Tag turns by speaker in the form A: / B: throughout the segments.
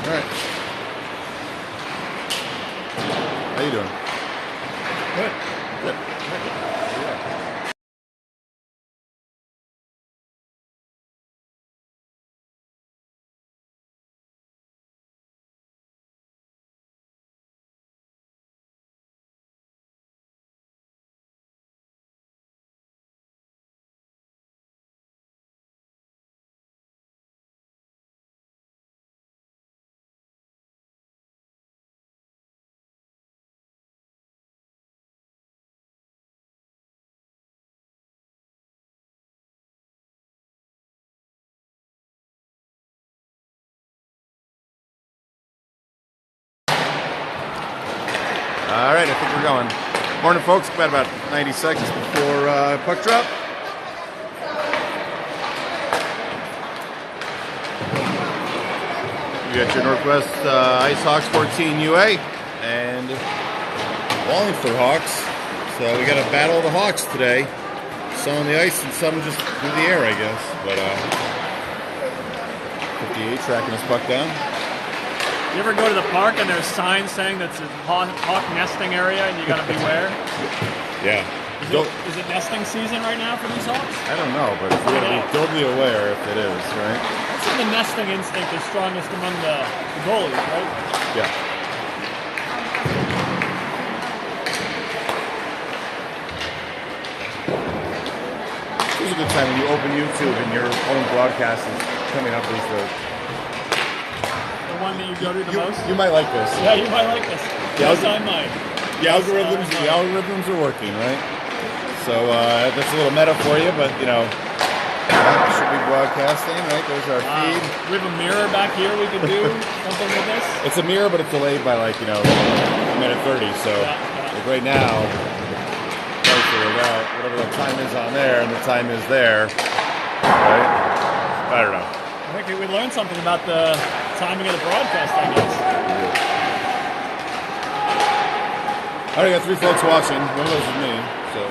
A: All right. How you doing?
B: Good.
A: Good. All right, I think we're going. Morning, folks. About 90 seconds before puck drop. You got your Northwest Icehawks 14 UA and Wallingford Hawks. So we got a battle of the Hawks today. Some on the ice and some just through the air, I guess. But 58 tracking his puck down.
B: You ever go to the park and there's signs saying that's a hawk nesting area and you got to beware?
A: Yeah.
B: Is it nesting season right now for these hawks?
A: I don't know, but we're going to be totally aware if it is, right?
B: I'd say the nesting instinct is strongest among the goalies, right?
A: Yeah. This is a good time when you open YouTube and your own broadcast is coming up as the
B: one that you go to the most?
A: You might like this.
B: Yeah, you might like this. Yes, I might.
A: The algorithms are working, right? So that's a little meta for you, but that should be broadcasting, right? There's our feed.
B: We have a mirror back here. We can do something with this.
A: It's a mirror, but it's delayed by a minute 30. So like right now, whatever the time is on there, and the time is there, right? I don't know.
B: I think we learned something about the timing of the broadcast, I guess.
A: I already got 3 folks watching. One of those is me, so.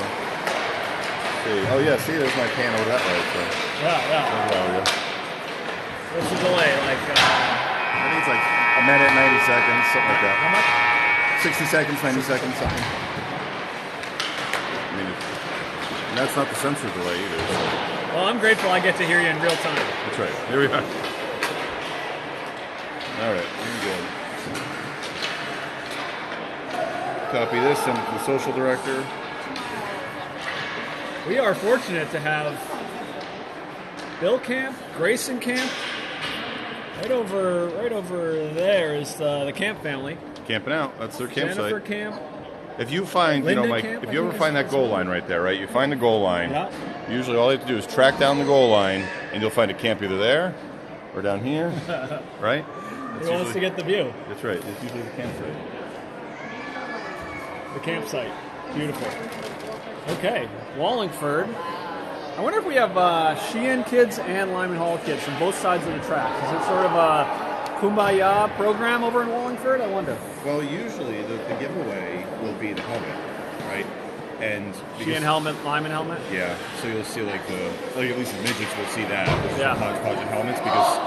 A: See. Oh, yeah, see, there's my pan over that way. So.
B: Yeah. What's the delay?
A: I think it's like a minute, 90 seconds, something like that.
B: How much?
A: 60 seconds, 90 seconds, something. I mean, and that's not the sensor delay either. So.
B: Well, I'm grateful I get to hear you in real time.
A: That's right. Here we are. All right, very good. Copy this, send it to the social director.
B: We are fortunate to have Bill Camp, Grayson Camp. Right over there is the Camp family.
A: Camping out. That's their campsite.
B: Jennifer Camp.
A: If you find,
B: Camp,
A: if you ever find that goal line right there, right? You find the goal line.
B: Yeah.
A: Usually all you have to do is track down the goal line, and you'll find a camp either there or down here, right?
B: He wants to get the view.
A: That's right. It's usually the campsite.
B: The campsite. Beautiful. Okay. Wallingford. I wonder if we have Sheehan kids and Lyman Hall kids from both sides of the track. Is it sort of a kumbaya program over in Wallingford? I wonder.
A: Well, usually the giveaway will be the helmet, right? And
B: Sheehan helmet, Lyman helmet?
A: Yeah. So you'll see at least the midgets will see that.
B: Yeah.
A: Hodgepodge of helmets because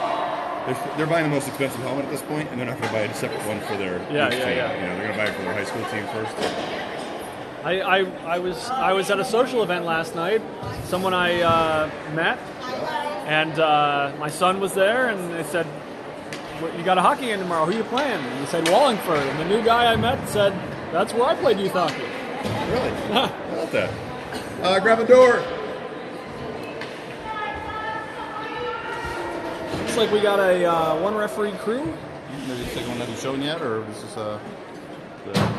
A: they're buying the most expensive helmet at this point, and they're not going to buy a separate one for their team.
B: Yeah.
A: They're going to buy it for their high school team first.
B: I was at a social event last night. Someone I met, and my son was there, and they said, "You got a hockey game tomorrow? Who are you playing?" And he said Wallingford, and the new guy I met said, "That's where I played youth hockey."
A: Really? I love that. Grab the door.
B: Looks like we got a one referee crew.
A: Maybe the second one hasn't shown yet, or this is the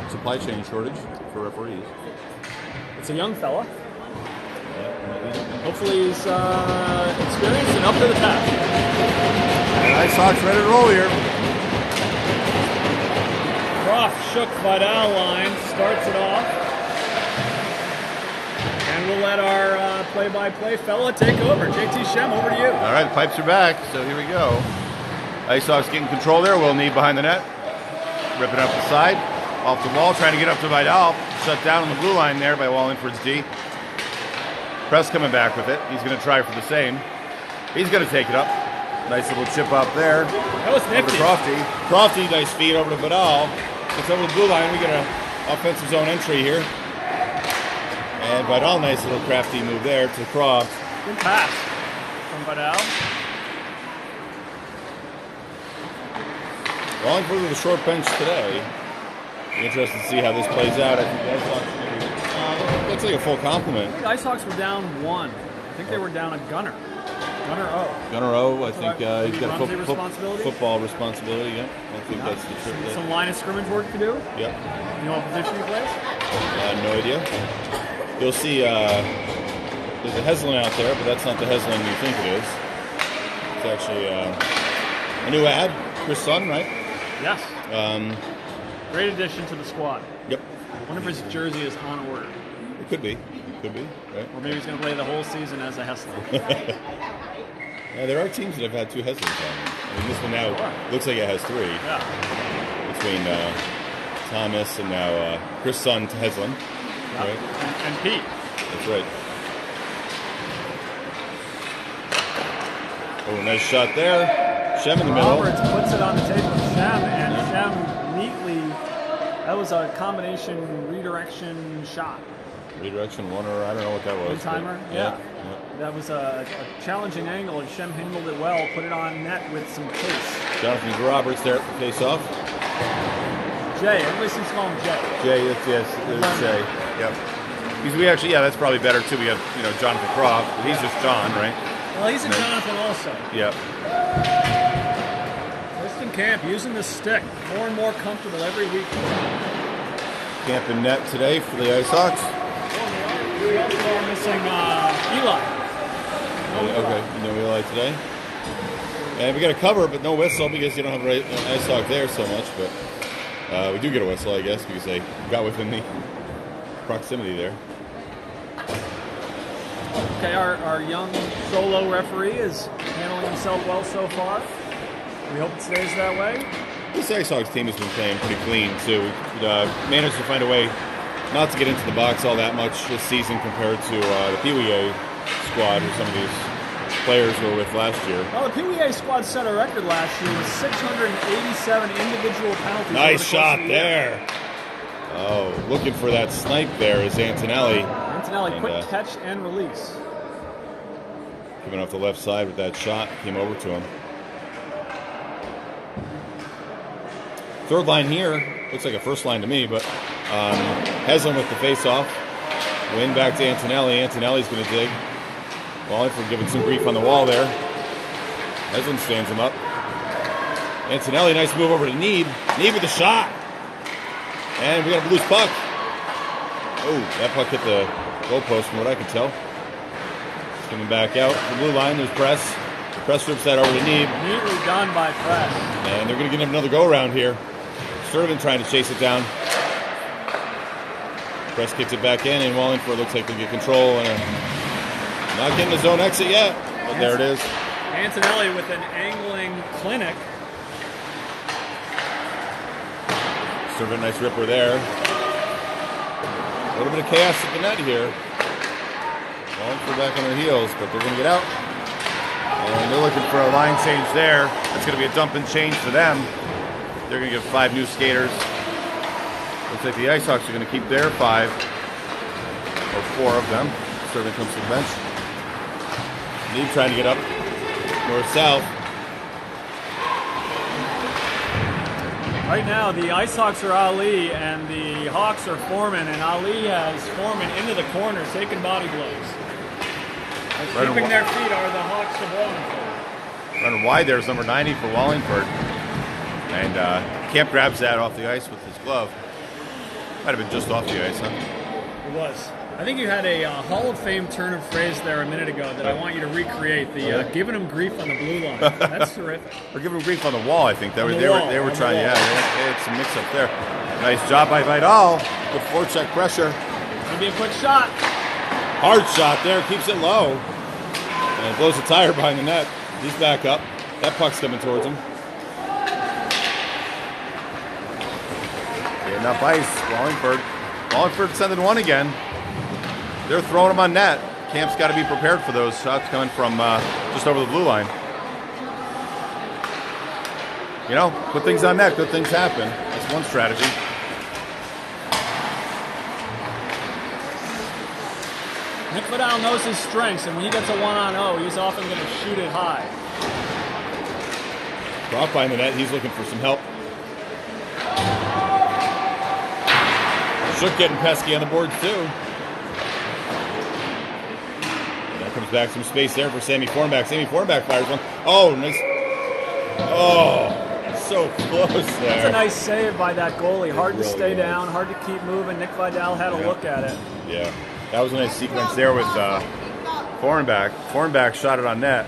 A: supply chain shortage for referees.
B: It's a young fella. Hopefully he's experienced and up to the task.
A: And Icehawks ready to roll here.
B: Croft shook Vidal line, starts it off. And we'll let our play-by-play fella take over. JT Shem, over to you.
A: All right, the pipes are back, so here we go. Icehawks getting control there. Will Need behind the net. Ripping up the side. Off the wall, trying to get up to Vidal. Shut down on the blue line there by Wallingford's D. Press coming back with it. He's going to try for the same. He's going to take it up. Nice little chip up there.
B: That was
A: Over
B: nifty.
A: to Crofty. Crofty, nice feed over to Vidal. It's over the blue line. We get an offensive zone entry here. And Vidal, nice little crafty move there to Croft.
B: Good pass from Vidal.
A: Wallingford with a short bench today. Be interested to see how this plays out. I think the Icehawks maybe looks like a full complement.
B: The Icehawks were down 1. I think they were down a gunner. Gunner O.
A: Gunner O, I think he's got
B: responsibility?
A: football responsibility. Yeah, I think that's the trick.
B: Some line of scrimmage work to do.
A: Yep.
B: You know what position he plays?
A: No idea. You'll see there's a Heslin out there, but that's not the Heslin you think it is. It's actually a new ad, Chris Sun, right?
B: Yes. Great addition to the squad.
A: Yep.
B: I wonder if his jersey is on order.
A: It could be. Could be, right?
B: Or maybe he's going to play the whole season as a Hessler.
A: Yeah, there are teams that have had 2 Heslins on them. I mean, this one now looks like it has 3.
B: Yeah.
A: Between Thomas and now Chris Sun to Heslin.
B: Yeah.
A: Right?
B: And Pete.
A: That's right. Oh, nice shot there. Shem in the middle.
B: Roberts puts it on the table to Shem, and Shem neatly, that was a combination redirection shot.
A: Redirection one, or I don't know what that was.
B: One-timer? Yeah. That was a challenging angle, and Shem handled it well, put it on net with some pace.
A: Jonathan Roberts there at the face-off.
B: Jay, everybody seems to call him Jay.
A: Jay, yes, there's Jay. Yep. Because we actually, that's probably better too. We have, Jonathan Croft, but he's just John, right?
B: Well, he's a Jonathan also.
A: Yep.
B: Kristen Camp using the stick, more and more comfortable every week.
A: Camp in net today for the Icehawks.
B: We also are missing Eli.
A: Okay, no Eli today. And we got a cover, but no whistle because you don't have an Icehawk there so much. But we do get a whistle, I guess, because they got within the proximity there.
B: Okay, our young solo referee is handling himself well so far. We hope it stays that way.
A: This Icehawks team has been playing pretty clean, too. We managed to find a way not to get into the box all that much this season compared to the Pee Wee A squad, who some of these players were with last year.
B: Well, the Pee Wee A squad set a record last year with 687 individual penalties.
A: Nice shot there. Oh, looking for that snipe there is Antonelli.
B: Antonelli, quick catch and release.
A: Coming off the left side with that shot, came over to him. Third line here, looks like a first line to me, but Heslin with the face-off. Win back to Antonelli. Antonelli's going to dig. Wallingford giving some grief on the wall there. Heslin stands him up. Antonelli, nice move over to Neeb. Neeb with the shot. And we got a loose puck. Oh, that puck hit the goalpost from what I can tell. It's coming back out. The blue line, there's press. The press rips that over to Neeb.
B: Neatly done by Press.
A: And they're going to get him another go-around here. Sturtevant trying to chase it down. Press kicks it back in, and Wallingford looks like they get control. And not getting the zone exit yet, but there it is.
B: Antonelli with an angling clinic.
A: Sturtevant, nice ripper there. A little bit of chaos at the net here. Wallingford back on their heels, but they're going to get out. And they're looking for a line change there. That's going to be a dump and change for them. They're going to give 5 new skaters. Looks like the Icehawks are going to keep their 5, or 4 of them. Sturtevant comes to the bench. Neeb trying to get up north-south.
B: Right now, the Icehawks are Ali, and the Hawks are Foreman, and Ali has Foreman into the corner, taking body blows. And keeping their feet are the Hawks of Wallingford.
A: Running wide there is number 90 for Wallingford. And Camp grabs that off the ice with his glove. Might have been just off the ice, huh?
B: It was. I think you had a Hall of Fame turn of phrase there a minute ago that I want you to recreate. The giving them grief on the blue line. That's terrific.
A: Or giving them grief on the wall, I think. They were trying, they had some mix-up there. Nice job by Vidal. Good forecheck pressure.
B: Gonna be a quick shot.
A: Hard shot there, keeps it low. And blows the tire behind the net. He's back up. That puck's coming towards him. Getting up ice, Wallingford. Wallingford sending one again. They're throwing them on net. Camp's got to be prepared for those shots coming from just over the blue line. You know, put things on net, good things happen. That's one strategy.
B: Nick Vidal knows his strengths, and when he gets a 1-on-0, he's often going to shoot it high.
A: Drop by in the net, he's looking for some help. Shook getting pesky on the boards too. And that comes back some space there for Sammy Fornback. Sammy Fornback fires one. Oh, nice. Oh, so close there.
B: That's a nice save by that goalie. Hard to
A: really
B: stay
A: was.
B: down, hard to keep moving. Nick Vidal had a look at it.
A: Yeah, that was a nice sequence there with Fornback. Fornback shot it on net.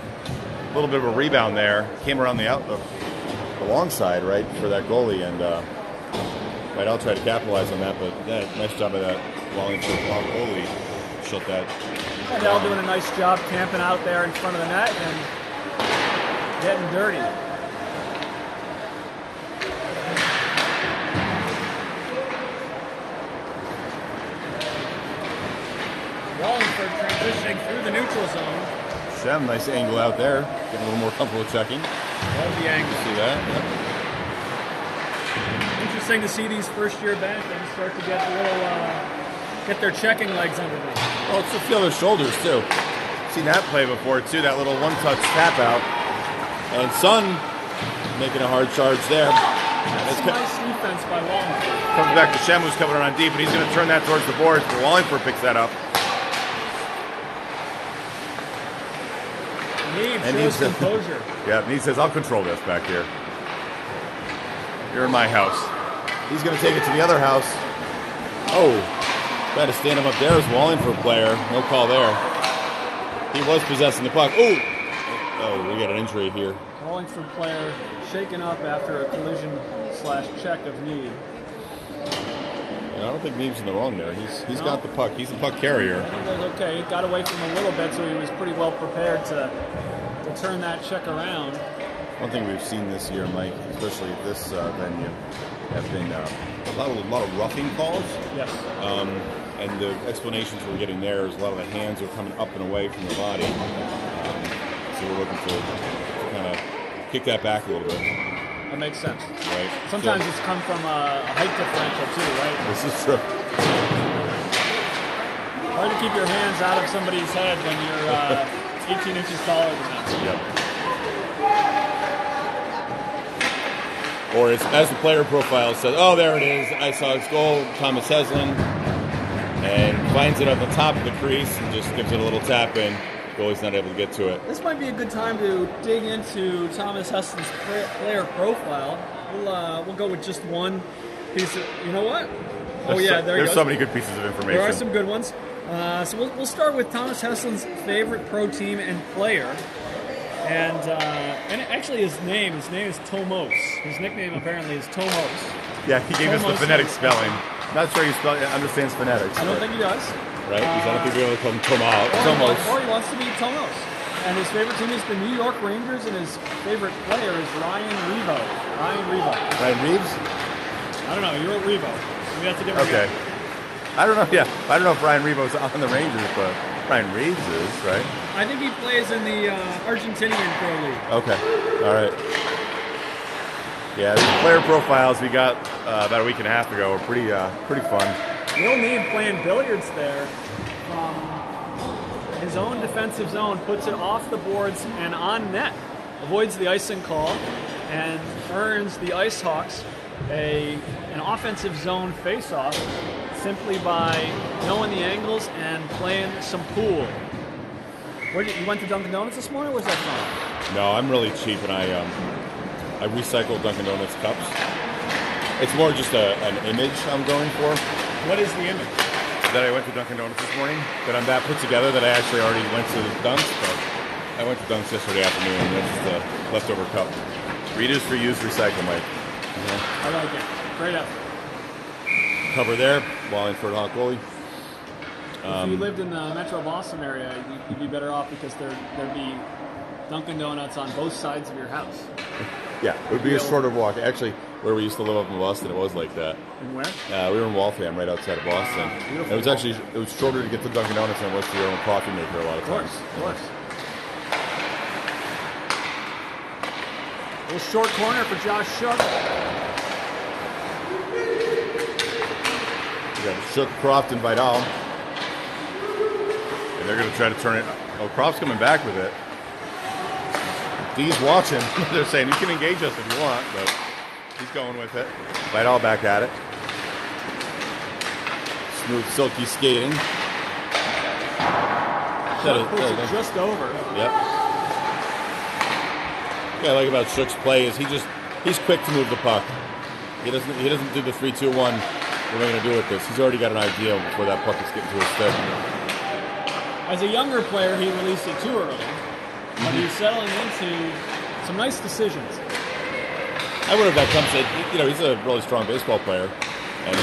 A: A little bit of a rebound there. Came around the long side, right, for that goalie, and right, I'll try to capitalize on that, but nice job of that Wallingford goalie. Shut that.
B: Vidal doing a nice job camping out there in front of the net and getting dirty. Wallingford transitioning through the neutral zone.
A: Shem, nice angle out there. Getting a little more comfortable checking.
B: Love the angle.
A: See that? Yep.
B: Interesting to see these first-year bantamweights start to get a little, get their checking legs underneath.
A: Oh, it's to feel their shoulders too. Seen that play before too. That little one-touch tap out, and Sun making a hard charge there.
B: That's some nice defense by Wallingford.
A: Comes back to Shem, who's coming on deep, and he's going to turn that towards the boards. But Wallingford picks that up.
B: And shows composure.
A: Yeah, and he says, "I'll control this back here. You're in my house." He's going to take it to the other house. Oh, tried to stand him up there as Wallingford player. No call there. He was possessing the puck. Ooh! Oh, we got an injury here.
B: Wallingford player shaken up after a collision/check of Need.
A: I don't think Neeb's in the wrong there. He's got the puck. He's the puck carrier.
B: I think that's okay. He got away from him a little bit, so he was pretty well prepared to turn that check around.
A: One thing we've seen this year, Mike, especially at this venue, have been a lot of roughing calls.
B: Yes.
A: And the explanations we're getting there is a lot of the hands are coming up and away from the body. So we're looking to kind of kick that back a little bit.
B: That makes sense.
A: Right.
B: Sometimes it's come from a height differential too, right?
A: This is true.
B: Hard to keep your hands out of somebody's head when you're 18 inches taller than them.
A: Yep. Or as the player profile says, oh, there it is, Icehawks goal, Thomas Heslin, and finds it on the top of the crease and just gives it a little tap in. Goalie's not able to get to it.
B: This might be a good time to dig into Thomas Heslin's player profile. We'll go with just one piece of, you know what? Oh yeah,
A: there's so many good pieces of information.
B: There are some good ones. So we'll start with Thomas Heslin's favorite pro team and player. And actually his name is Tomos. His nickname apparently is Tomos.
A: Yeah, he gave us the phonetic spelling. Not sure he understands phonetics.
B: I don't think he does.
A: Right? I don't think we're going to call him Tomos.
B: Or he wants to be Tomos. And his favorite team is the New York Rangers, and his favorite player is Ryan Revo. Ryan
A: Reeves?
B: I don't know. You wrote Revo. Maybe that's a different
A: Okay.
B: guy.
A: I don't know. Yeah, I don't know if Ryan Revo's on the Rangers, but Ryan Reeves is, right?
B: I think he plays in the Argentinian Pro League.
A: Okay. All right. Yeah, the player profiles we got about a week and a half ago were pretty fun.
B: Will Need playing billiards there from his own defensive zone, puts it off the boards and on net, avoids the icing call, and earns the Icehawks an offensive zone face-off simply by knowing the angles and playing some pool. You went to Dunkin' Donuts this morning? Where's that from?
A: No, I'm really cheap, and I recycle Dunkin' Donuts cups. It's more just an image I'm going for.
B: What is the image?
A: That I went to Dunkin' Donuts this morning, that I'm that put together that I actually already went to Dunks, but I went to Dunks yesterday afternoon, and that's just a leftover cup. Readers for use, recycle, Mike.
B: I like it. Great effort.
A: Cover there, Wallingford Hawk goalie.
B: If you lived in the Metro Boston area, you'd be better off because there'd be Dunkin' Donuts on both sides of your house.
A: Yeah, it would be a shorter walk. Actually, where we used to live up in Boston, it was like that.
B: And where?
A: We were in Waltham, right outside of Boston.
B: Beautiful.
A: It was shorter to get to Dunkin' Donuts than it was to your own coffee maker a lot of times.
B: Of course. Little short corner for Josh Shook.
A: We got Shook, Croft, and Vidal. And they're going to try to turn it. Oh, Croft's coming back with it. D's watching. They're saying you can engage us if you want, but he's going with it. Vidal back at it. Smooth, silky skating.
B: Just over.
A: Yep. What I like about Shook's play is he's quick to move the puck. He doesn't do the 3-2-1. What am I going to do with this? He's already got an idea before that puck is getting to his stick.
B: As a younger player, he released it too early, but he's settling into some nice decisions.
A: I wonder if that comes to, he's a really strong baseball player. And,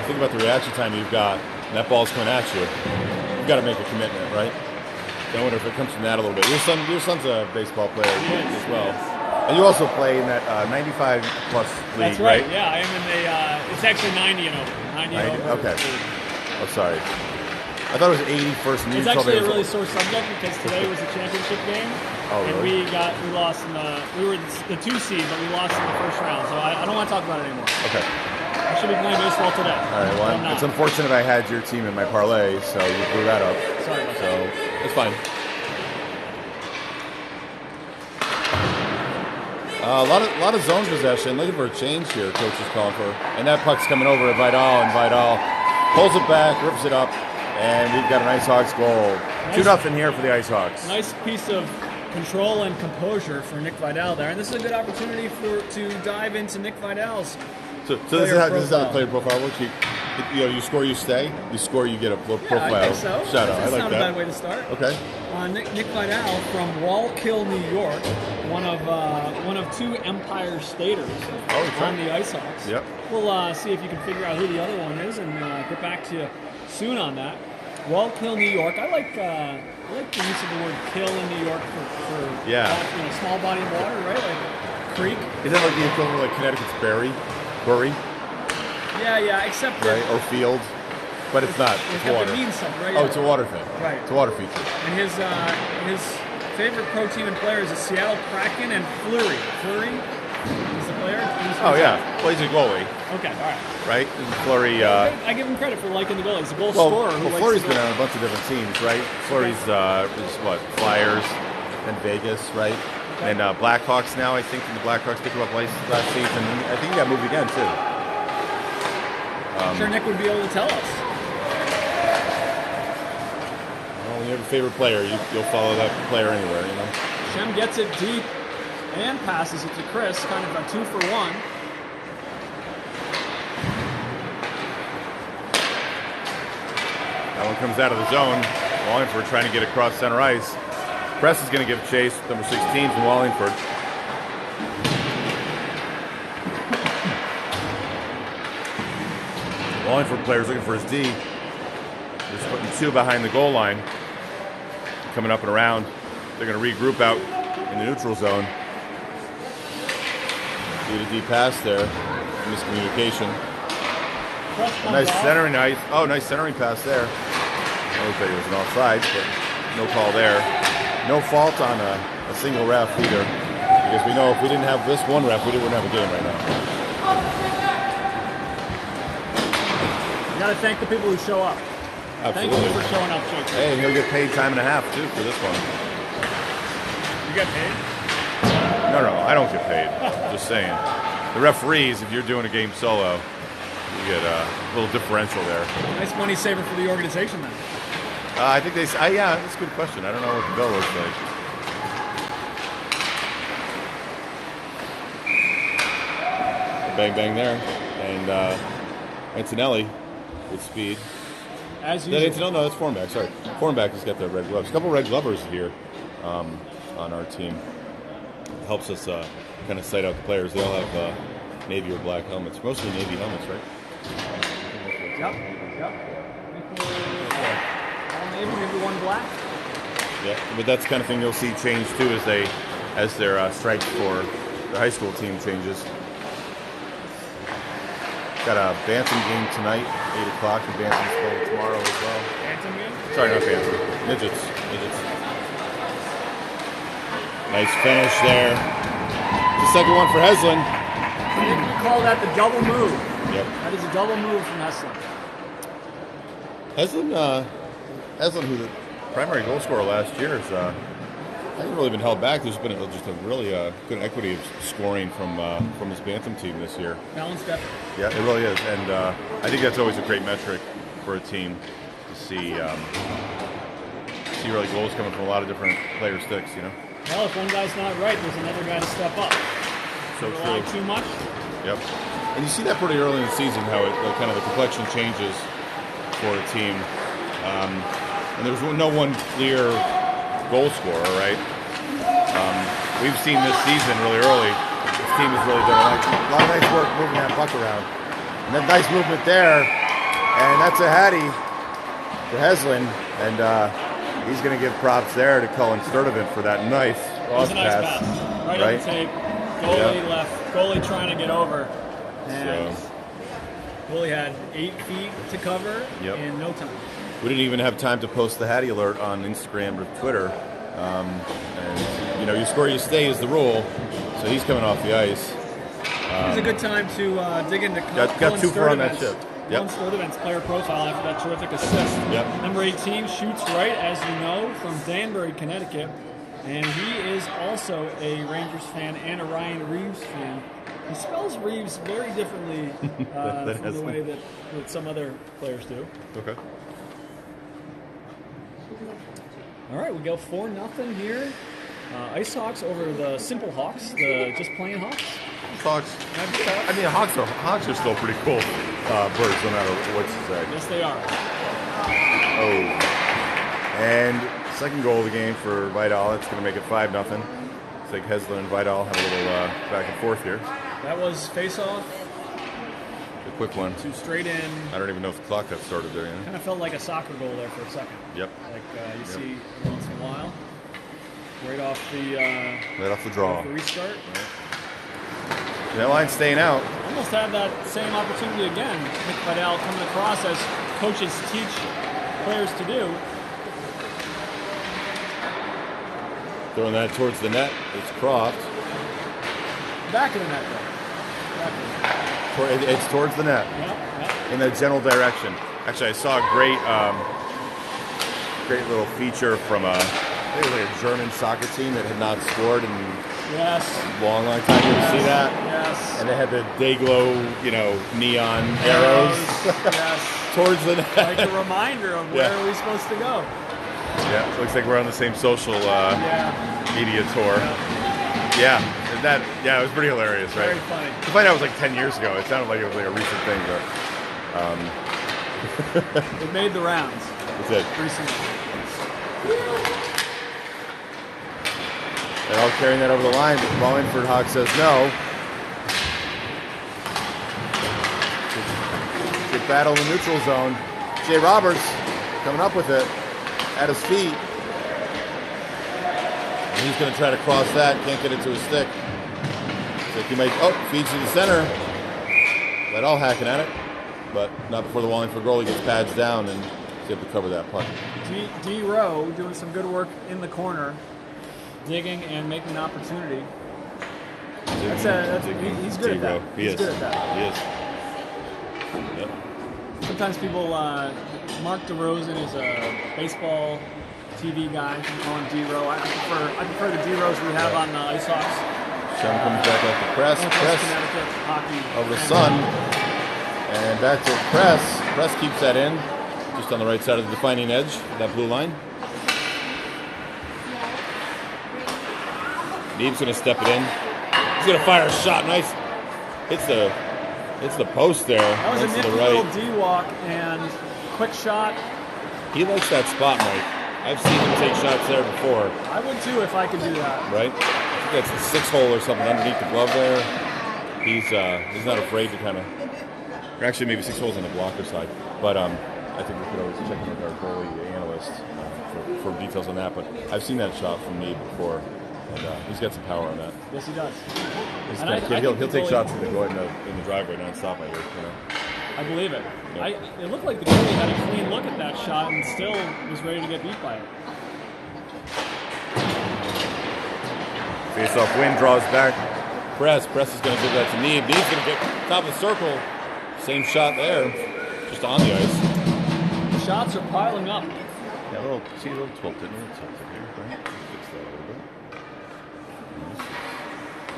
A: think about the reaction time you've got, and that ball's coming at you. You've got to make a commitment, right? I wonder if it comes from that a little bit. Your son's a baseball player as well. And you also play in that 95-plus league,
B: That's right? Yeah, I am in the, it's actually 90 and over. 90 and over.
A: Okay. Oh, sorry. I thought it was 80 first and
B: It's actually a really sore subject because today was a championship game.
A: Oh, really?
B: And we lost in we were the 2 seed, but we lost in the first round. So I don't want to talk about it anymore.
A: Okay.
B: I should be playing baseball today.
A: All right, well, it's unfortunate I had your team in my parlay, so you blew that up.
B: Sorry about that.
A: So, it's fine. A lot of zone possession. Looking for a change here, coach is calling for. And that puck's coming over at Vidal, and Vidal pulls it back, rips it up, and we've got an Icehawks goal. 2-0 here for the Icehawks.
B: Nice piece of control and composure for Nick Vidal there. And this is a good opportunity to dive into Nick Vidal's
A: So this is how the player profile works. You score, you stay. You score, you get a profile.
B: I think so.
A: Shout out.
B: That's
A: I like
B: not
A: that.
B: a bad way to start.
A: Okay.
B: Nick Vidal from Wallkill, New York, one of 2 Empire Staters on the Icehawks.
A: Yep.
B: We'll see if you can figure out who the other one is and get back to you soon on that. Wallkill, New York. I like the use of the word "kill" in New York for small body of water, right? Like creek.
A: Is that like the equivalent of like Connecticut's Bury?
B: Yeah, except
A: right, or field, but it's not. It's water.
B: It means something, right?
A: Oh, it's a water thing.
B: Right.
A: It's a water feature.
B: And his favorite pro team and player is the Seattle Kraken and Fleury. Fleury is the player.
A: Oh yeah, well he's a goalie.
B: Okay, all right.
A: Right, and Fleury.
B: I give him credit for liking the goalie. He's a goal scorer.
A: Well, Fleury's been on a bunch of different teams, right? Fleury's Flyers, then Vegas, right? Okay. And Blackhawks now. I think the Blackhawks picked him up last season. I think he got moved again too.
B: I'm sure Nick would be able to tell us.
A: Well, when you have a favorite player, you'll follow that player anywhere, you know.
B: Shem gets it deep and passes it to Chris, kind of a 2-for-1.
A: That one comes out of the zone. Wallingford trying to get across center ice. Press is going to give chase, number 16 from Wallingford. Wallingford players looking for his D. They're putting 2 behind the goal line. Coming up and around. They're going to regroup out in the neutral zone. Need a D pass there. Miscommunication. Nice centering. Nice centering pass there. I don't think it was an offside, but no call there. No fault on a single ref either. Because we know if we didn't have this one ref, we wouldn't have a game right now.
B: You got to thank the people who show up.
A: Absolutely.
B: Thank you for showing up, Jake.
A: Hey, and you'll get paid time and a half too for this one.
B: You get paid?
A: No, I don't get paid. Just saying. The referees, if you're doing a game solo, you get a little differential there.
B: Nice money saver for the organization then.
A: I think that's a good question. I don't know what the bill looks like. Bang, bang there. And Antonelli with speed.
B: As usual.
A: No, that's Fornback. Sorry. Fornback has got the red gloves. A couple red glovers here on our team. It helps us kind of sight out the players. They all have navy or black helmets. Mostly navy helmets, right?
B: Yep. Maybe one black.
A: Yeah, but that's the kind of thing you'll see change too as their stripes for the high school team changes. Got a Bantam game tonight, 8 o'clock, and Bantam's playing tomorrow as well.
B: Bantam game?
A: Sorry, not Bantam. Midgets. Nice finish there. the second one for Heslin.
B: I think we call that the double move.
A: Yep.
B: That is a double move from Heslin.
A: Heslin, who the primary goal scorer last year, hasn't really been held back. There's been just a really good equity of scoring from this Bantam team this year.
B: Balanced effort.
A: Yeah, it really is, and I think that's always a great metric for a team to see really goals coming from a lot of different player sticks. You know.
B: Well, if one guy's not right, there's another guy to step up.
A: So
B: rely
A: true.
B: Too much.
A: Yep. And you see that pretty early in the season, how kind of the complexion changes for a team. And there's no one clear goal scorer, right? We've seen this season really early. This team has really done a lot of nice work moving that puck around. And that nice movement there. And that's a hattie for Heslin. And he's going to give props there to Cullen Sturdivant for that nice cross pass.
B: Right on the tape. Goalie left. Goalie trying to get over. And goalie had 8 feet to cover in no time.
A: We didn't even have time to post the Hattie alert on Instagram or Twitter. And, you know, you score, you stay is the rule. So he's coming off the ice.
B: It's a good time to dig into
A: got 2 for on that ship.
B: Cullen Sturdivant's player profile after that terrific assist.
A: Yep.
B: Number 18 shoots right, as you know, from Danbury, Connecticut. And he is also a Rangers fan and a Ryan Reeves fan. He spells Reeves very differently from the way that some other players do.
A: Okay.
B: All right, we go 4-0 here. Icehawks over the Simple Hawks, the just plain Hawks.
A: Hawks. I mean, Hawks are still pretty cool birds, no matter what you say.
B: Yes, they are.
A: Oh. And second goal of the game for Vidal. It's going to make it 5-0. It's like Heslin and Vidal have a little back and forth here.
B: That was face-off.
A: A quick one.
B: 2 straight in.
A: I don't even know if the clock got started there.
B: Kind of felt like a soccer goal there for a second.
A: Yep.
B: Like you see once in a while. Right off the
A: draw.
B: Off the restart.
A: Right. That line's staying out.
B: Almost had that same opportunity again. Nick Vidal coming across as coaches teach players to do.
A: Throwing that towards the net. It's Croft.
B: Back of the net, though.
A: It's towards the net.
B: Yep.
A: In the general direction. Actually, I saw a great little feature from I think it was like a German soccer team that had not scored in a long time. Did you see that?
B: Yes.
A: And they had the Dayglow, neon arrows towards the net.
B: Like a reminder of where are we supposed to go.
A: Yeah, it looks like we're on the same social media tour. Yeah, it was pretty hilarious, right?
B: Very funny.
A: The fight out was like 10 years ago. It sounded like it was like a recent thing, but
B: it made the rounds.
A: It did.
B: Recently.
A: They're all carrying that over the line, but Wallingford Hawk says no. Good battle in the neutral zone. Jay Roberts coming up with it at his feet. And he's going to try to cross that. Can't get it to his stick. So he might, feeds to the center. That all hacking at it. But not before the Wallingford goalie gets pads down and is able to cover that puck.
B: D. Rowe doing some good work in the corner. Digging and making an opportunity. He's good at that.
A: He's good at that. He is. Yep.
B: Sometimes people, Mark DeRozan is a baseball TV guy. You call him D. Rowe. I prefer the D. Rows we have on the Icehawks.
A: Sean comes back off the press.
B: Connecticut hockey.
A: Over the sun. And back to Press. Press keeps that in. Just on the right side of the defining edge, that blue line. Neeb's going to step it in. He's going to fire a shot. Nice. It's the post there.
B: That was
A: nice
B: a nifty little D-walk and quick shot.
A: He likes that spot, Mike. I've seen him take shots there before.
B: I would too if I could do that.
A: Right? I think that's the 6-hole or something underneath the glove there. He's not afraid to kind of... Or actually, maybe 6 holes on the blocker side. But I think we could always check in with our goalie analyst for details on that. But I've seen that shot from Neeb before. And he's got some power on that.
B: Yes, he does.
A: He'll take shots in the driveway nonstop, I guess.
B: I believe it.
A: Yep.
B: It looked like the goalie had a clean look at that shot and still was ready to get beat by it.
A: Face-off win draws back Press. Press is going to give that to Neeb. Neeb's going to get top of the circle. Same shot there, just on the ice.
B: The shots are piling up.
A: Yeah, a little tilted. A little tilted here, right? Fix that a little bit.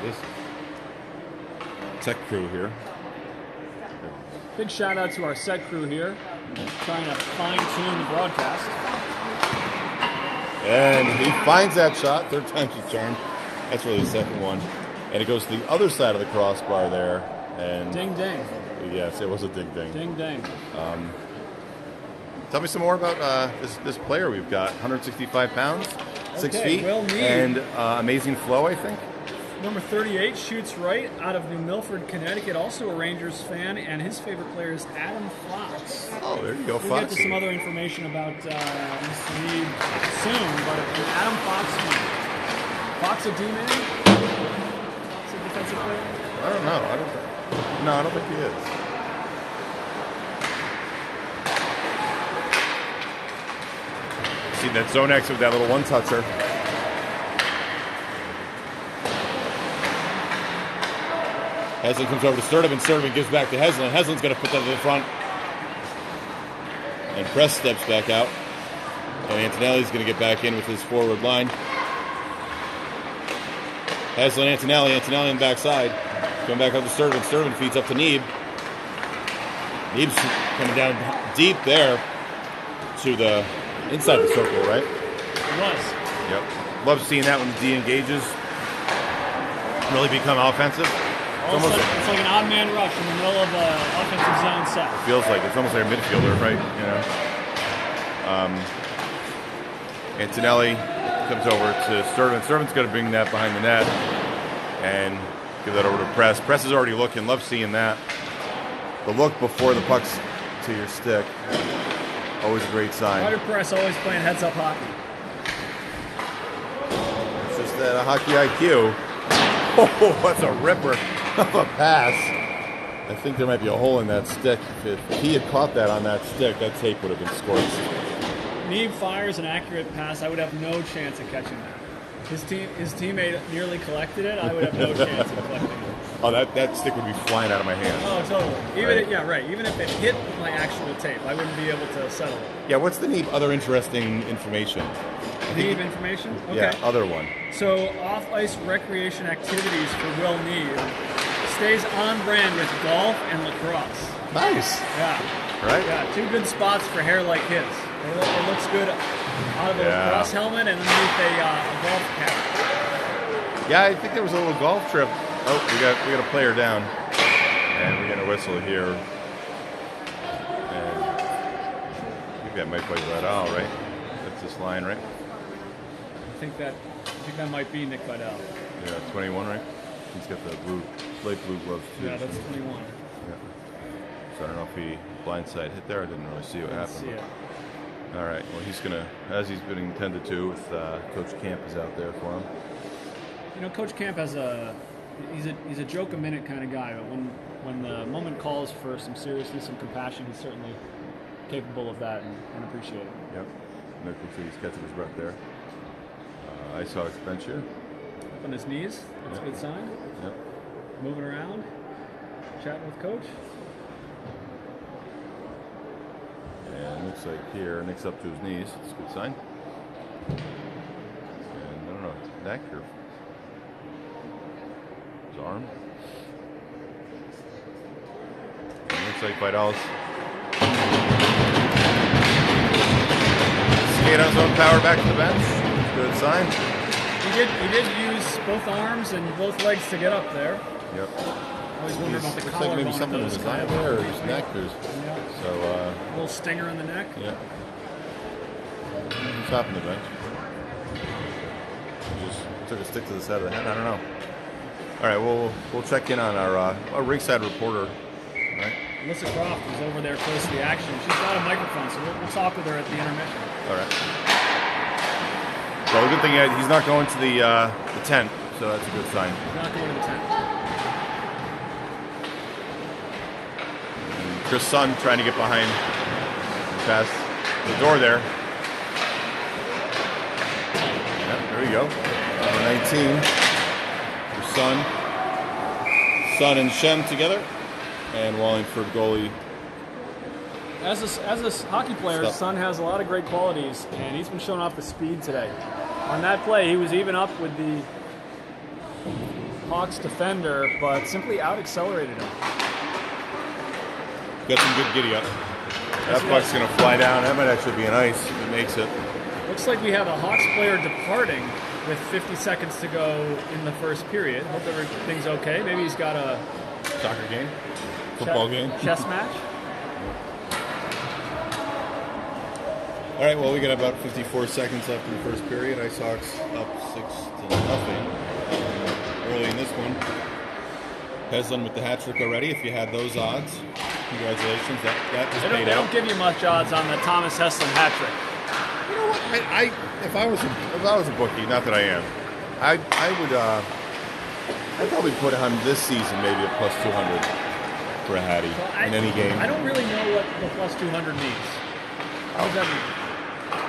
A: This tech crew here.
B: Big shout out to our set crew here, trying to fine-tune the broadcast.
A: And he finds that shot. Third time's the charm. That's really the second one. And it goes to the other side of the crossbar there. And
B: ding, ding.
A: Yes, it was a ding, ding.
B: Ding, ding.
A: Tell me some more about this player we've got. 165 pounds, 6 feet,
B: Will Neeb.
A: and amazing flow, I think.
B: Number 38 shoots right out of New Milford, Connecticut. Also a Rangers fan, and his favorite player is Adam Fox.
A: Oh, there you go,
B: We'll
A: Fox.
B: get to some other information about Mr. Neeb soon, but an Adam Fox fan. Fox a D-man? Fox a defensive player?
A: I don't know. I don't think he is. See that zone X with that little one-toucher. Heslin comes over to Sturdivant. Sturdivant gives back to Heslin. Heslin's going to put that to the front. And Press steps back out. And Antonelli's going to get back in with his forward line. Heslin, Antonelli on the backside. Going back up to Sturdivant. Sturdivant feeds up to Neeb. Neeb's coming down deep there to the inside the circle, right?
B: It was.
A: Yep. Love seeing that when the D engages. Really become offensive.
B: It's like an odd man rush in the middle of an offensive zone set.
A: It feels like it's almost like a midfielder, right? You know. Antonelli comes over to Sturdivant. Sturdivant's going to bring that behind the net and give that over to Press. Press is already looking. Love seeing that. The look before the puck's to your stick. Always a great sign.
B: Ryder Press always playing heads-up hockey.
A: It's just that a hockey IQ. Oh, that's a ripper of a pass. I think there might be a hole in that stick. If he had caught that on that stick, that tape would have been scorched.
B: Neeb fires an accurate pass. I would have no chance of catching that. His teammate nearly collected it. I would have no chance of collecting it.
A: Oh, that stick would be flying out of my hand.
B: Oh, totally. Even if it hit my actual tape, I wouldn't be able to settle it.
A: Yeah, what's the Neeb other interesting information?
B: Neeb information? Okay.
A: Yeah, other one.
B: So, off-ice recreation activities for Will Neeb stays on brand with golf and lacrosse.
A: Nice.
B: Yeah.
A: Right?
B: Yeah, two good spots for hair like his. It looks good out of a lacrosse helmet and underneath a golf cap.
A: Yeah, I think there was a little golf trip. Oh, we got a player down, and we're gonna whistle here. And I think that might play Vidal, right? That's this line, right?
B: I think that might be Nick Vidal.
A: Yeah, 21, right? He's got the light blue gloves too.
B: Yeah, that's 21.
A: Yeah. So I don't know if he blindside hit there. I didn't really see what happened.
B: See it.
A: All right. Well, he's gonna, as he's been intended to, with Coach Camp is out there for him.
B: You know, Coach Camp has he's a joke a minute kind of guy, but when the moment calls for some seriousness and compassion, he's certainly capable of that and appreciate it.
A: Yep. Nick looks like he's catching his breath there. Icehawks bench here.
B: Up on his knees. That's a good sign.
A: Yep.
B: Moving around, chatting with Coach.
A: And looks like here, Nick's up to his knees. That's a good sign. And I don't know, neck or his arm. And looks like Vidal's skate on his own power back to the bench. Good sign.
B: He did use both arms and both legs to get up there.
A: Yep.
B: Always wonder about the
A: Looks
B: collar
A: like maybe something in
B: those
A: his
B: kind
A: eye
B: of.
A: there or his neck.
B: Yeah.
A: So,
B: A little stinger in the neck.
A: yeah. He's top in the bench. Just took a stick to the side of the head. I don't know. All right, we'll check in on our ringside reporter. Right.
B: Alyssa Croft is over there close to the action. She's got a microphone, so we'll talk with her at the intermission.
A: All right. Well, the good thing is he's not going to the tent, so that's a good sign.
B: He's not going to the tent.
A: And Chris Sun trying to get behind past the door there. Yeah, there you go. Number 19. Chris Sun. Son and Shem together, and Wallingford goalie.
B: As a hockey player, Son has a lot of great qualities, and he's been showing off the speed today. On that play, he was even up with the Hawks defender, but simply out-accelerated him.
A: Got some good giddy up. That puck's going to fly down. That might actually be an ice if it makes it.
B: Looks like we have a Hawks player departing with 50 seconds to go in the first period. Hope everything's okay. Maybe he's got a
A: soccer game, football game,
B: chess match.
A: All right, well, we got about 54 seconds left in the first period. Icehawks up 6-0 early in this one. Heslin with the hat trick already. If you had those odds, congratulations. That was paid out.
B: They don't give you much odds on the Thomas Heslin hat trick.
A: You know what? If I was a bookie, not that I am, I'd probably put him this season maybe at plus 200 for a hattie in any game.
B: I don't really know what the plus 200 means. What does that mean?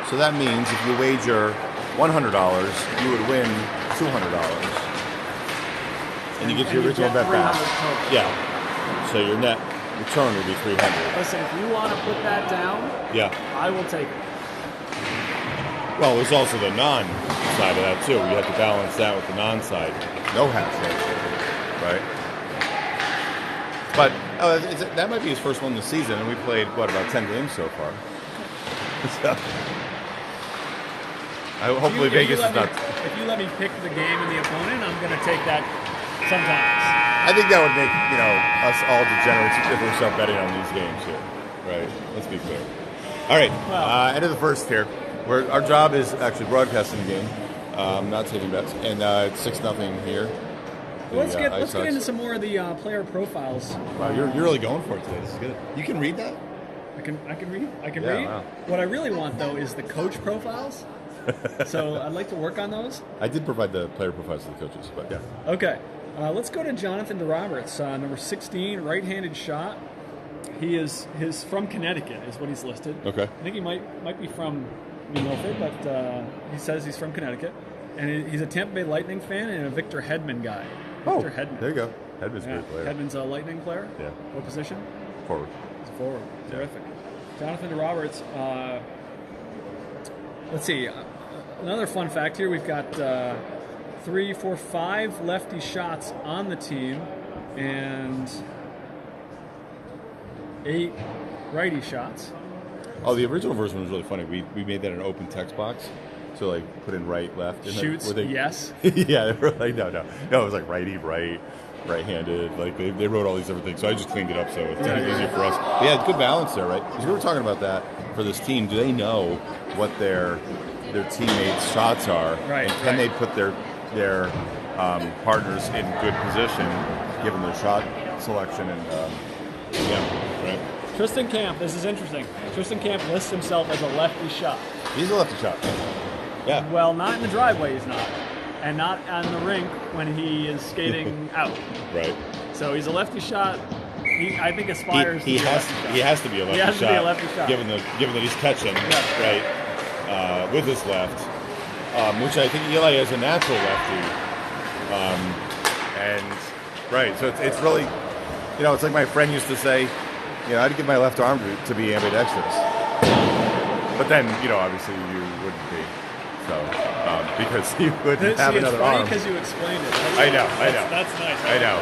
A: So that means if you wager $100, you would win $200. And you get your original bet back. Yeah. So your net return would be $300.
B: Listen, if you want to put that down, I will take it.
A: Well, there's also the non-side of that, too. You have to balance that with the non-side. No hat trick, right? But that might be his first one this season, and we played, about 10 games so far. So, hopefully Vegas is not...
B: If you let me pick the game and the opponent, I'm going to take that sometimes.
A: I think that would make, us all degenerates if we start betting on these games here. Right? Let's be clear. All right. End of the first here. Our job is actually broadcasting the game, not taking bets. And it's 6-0 here.
B: Let's get into some more of the player profiles.
A: Wow, you're really going for it today. This is good. You can read that?
B: I can read.
A: Wow.
B: What I really want, though, is the coach profiles. So I'd like to work on those.
A: I did provide the player profiles to the coaches, but yeah.
B: Okay. Let's go to Jonathan DeRoberts, number 16, right-handed shot. He's from Connecticut, is what he's listed.
A: Okay.
B: I think he might be from New Milford, but he says he's from Connecticut. And he's a Tampa Bay Lightning fan and a Victor Hedman guy. Victor Hedman.
A: There you go. Hedman's a great player.
B: Hedman's a Lightning player?
A: Yeah.
B: What position?
A: Forward.
B: He's a forward. Terrific. Jonathan DeRoberts. Let's see. Another fun fact here. We've got 3, 4, 5 lefty shots on the team and 8 righty shots.
A: Oh, the original version was really funny. We made that an open text box. So, put in right, left. And
B: shoots, yes.
A: Yeah, they were like, no. It was like righty, right-handed. They wrote all these different things. So I just cleaned it up so it's easier for us. But yeah, good balance there, right? Because we were talking about that for this team. Do they know what their teammates' shots are?
B: Right.
A: And can they put their partners in good position given their shot selection? And, right.
B: Tristan Camp, this is interesting. Tristan Camp lists himself as a lefty shot.
A: He's a lefty shot. Yeah.
B: Well, not in the driveway he's not. And not on the rink when he is skating out.
A: Right.
B: So he's a lefty shot. I think aspires to be a lefty shot.
A: He has to be a lefty shot.
B: He has to be a lefty shot.
A: Given that he's catching, right, with his left, which I think Eli is a natural lefty. Right, so it's really, it's like my friend used to say, I'd give my left arm to be ambidextrous. But then, obviously you wouldn't be. So, because you wouldn't have another arm.
B: It's funny because you explained it.
A: I know.
B: That's nice.
A: I know.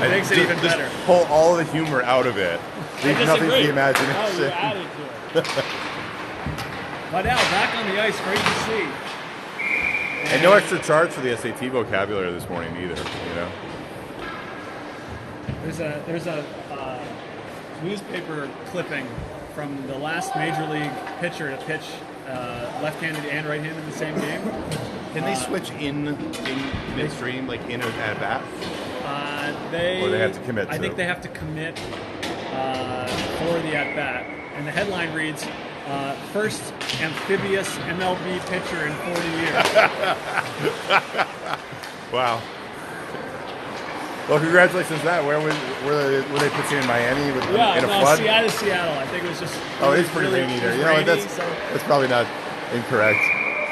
B: It makes it even better.
A: Just pull all the humor out of it. Leave nothing to the imagination.
B: Oh, you added to it. But now, back on the ice, great to see.
A: And no extra charge for the SAT vocabulary this morning either,
B: There's a newspaper clipping from the last Major League pitcher to pitch left-handed and right-handed in the same game.
A: Can they switch in midstream, in at bat? Or they have to commit.
B: I think they have to commit for the at bat, and the headline reads, "First amphibious MLB pitcher in 40 years."
A: Wow. Well, congratulations on that. Were they pitching in Miami in a flood?
B: Seattle. I think it was just.
A: It's pretty rainy there. That's probably not incorrect.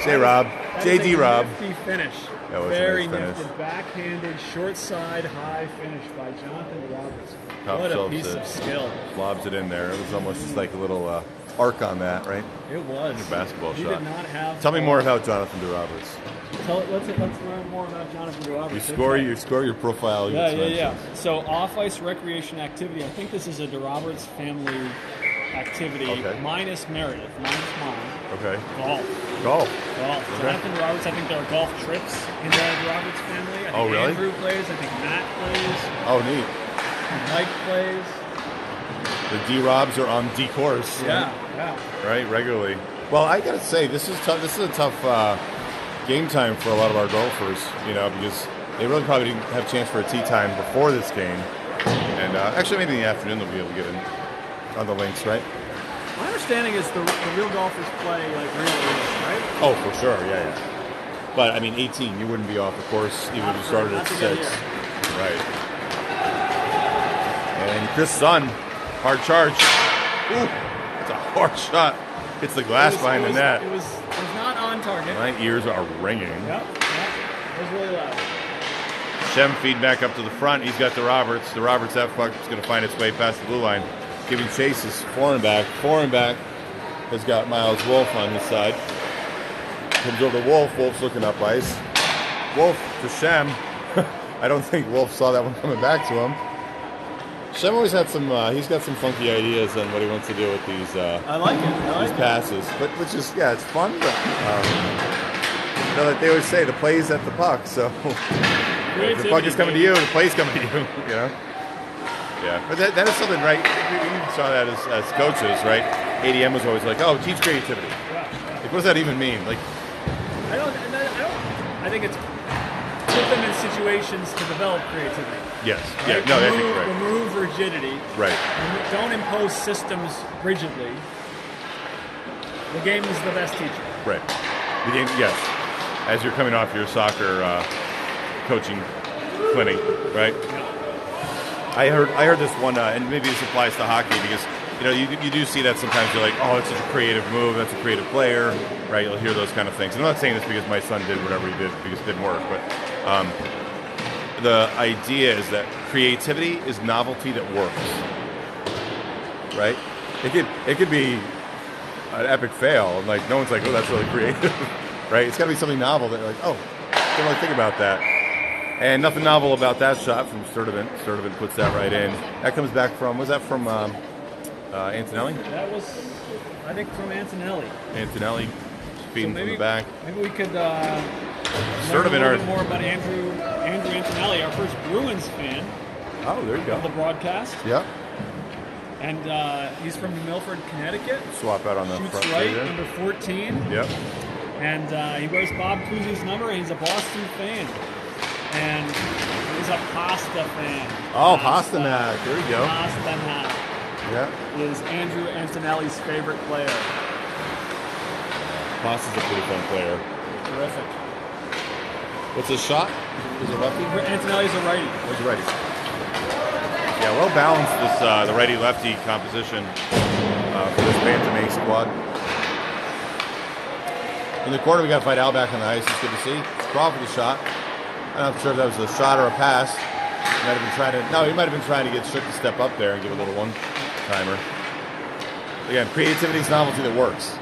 A: Say, Rob. JD Rob.
B: Nifty finish.
A: That was a
B: Very
A: nice
B: nifty.
A: finish.
B: Backhanded, short side, high finish by Jonathan Roberts.
A: Top
B: What a
A: shelves
B: piece
A: it.
B: of skill.
A: Lobs it in there. It was almost just like a little arc on that, right?
B: It was.
A: A basketball
B: he
A: shot.
B: did not have.
A: Tell me more about Jonathan DeRoberts.
B: Let's learn more about Jonathan Roberts.
A: You score your profile.
B: Yeah. So off-ice recreation activity. I think this is a DeRoberts family activity,
A: Okay.
B: minus Meredith, minus mom.
A: Okay.
B: Golf.
A: Okay.
B: Jonathan Roberts. I think there are golf trips in the Roberts family. I think
A: Oh, really?
B: Andrew plays. I think Matt plays.
A: Oh, neat.
B: Mike plays.
A: The D-Robs are on D-course.
B: Yeah.
A: Right, regularly. Well, I gotta say, this is tough. This is a tough game time for a lot of our golfers, because they really probably didn't have a chance for a tee time before this game. And actually, maybe in the afternoon they'll be able to get in on the links, right?
B: My understanding is the real golfers play like real early, right?
A: Oh, for sure, yeah. But, 18, you wouldn't be off the course even if you started at 6. Right. And Chris Sun, hard charge. Ooh, that's a hard shot. Hits the glass behind the net.
B: It was not on target.
A: My ears are ringing.
B: Yep. It was really loud.
A: Shem feed back up to the front. He's got DeRoberts. DeRoberts, that puck is going to find its way past the blue line. Giving chases. Foreign back. Has got Miles Wolf on his side. Comes over to Wolf. Wolf's looking up ice. Wolf to Shem. I don't think Wolf saw that one coming back to him. Shem always had he's got some funky ideas on what he wants to do with these
B: I like it.
A: these passes. But which is, it's fun. But, like they always say, the play's at the puck. So if the puck is coming to you, the play's coming to you. Yeah. But that is something, right? We saw that as coaches, right? ADM was always like, oh, teach creativity. Like, what does that even mean? Like,
B: I think it's put them in situations to develop creativity.
A: yes.
B: Right?
A: Yeah. No, I think right.
B: Remove rigidity.
A: Right.
B: Don't impose systems rigidly. The game is the best teacher.
A: Right. The game, yes. As you're coming off your soccer coaching clinic, right?
B: Yeah.
A: I heard this one, and maybe this applies to hockey because you do see that sometimes. You're like, oh, it's such a creative move. That's a creative player, right? You'll hear those kind of things. And I'm not saying this because my son did whatever he did because it didn't work, but the idea is that creativity is novelty that works, right? It could be an epic fail, and like no one's like, oh, that's really creative, right? It's got to be something novel that you're like, oh, didn't really think about that. And nothing novel about that shot from Sturdivant. Sturdivant puts that right in. That comes back from, was that from Antonelli?
B: That was, I think, from Antonelli.
A: Antonelli feeding from the back.
B: Maybe we could learn a little bit more about Andrew Antonelli, our first Bruins fan.
A: Oh, there you go.
B: Of the broadcast.
A: Yep.
B: And he's from New Milford, Connecticut.
A: Swap out on the
B: Shoots
A: front
B: right,
A: there.
B: number 14.
A: Yep.
B: And he wears Bob Cousy's number, and he's a Boston fan. And he's a pasta fan.
A: Oh, Pasternak. There you go.
B: Pasternak is Andrew Antonelli's favorite player.
A: Pasta's a pretty fun player.
B: Terrific.
A: What's his shot? Is it lefty?
B: Antonelli's a righty.
A: He's righty. Yeah, well balanced this the righty-lefty composition for this Bantamay squad. In the corner, we got Vidal back on the ice. It's good to see. It's Crawford with the shot. I'm not sure if that was a shot or a pass. He might have been trying to get Shook to step up there and give a little one-timer. Again, creativity is novelty that works.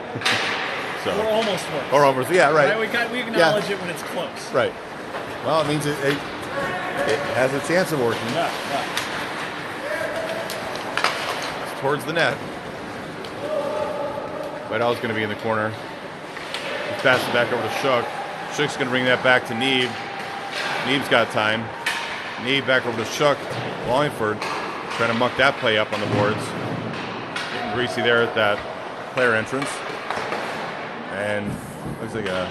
B: Or almost works.
A: Or almost, yeah, right.
B: We acknowledge it when it's close.
A: Right. Well, it means it has a chance of working.
B: Yeah.
A: It's towards the net. Vidal's going to be in the corner. He passes it back over to Shook. Shook's going to bring that back to Neeb. Neeb's got time. Neeb back over to Shook. Wallingford trying to muck that play up on the boards. Getting greasy there at that player entrance. And looks like a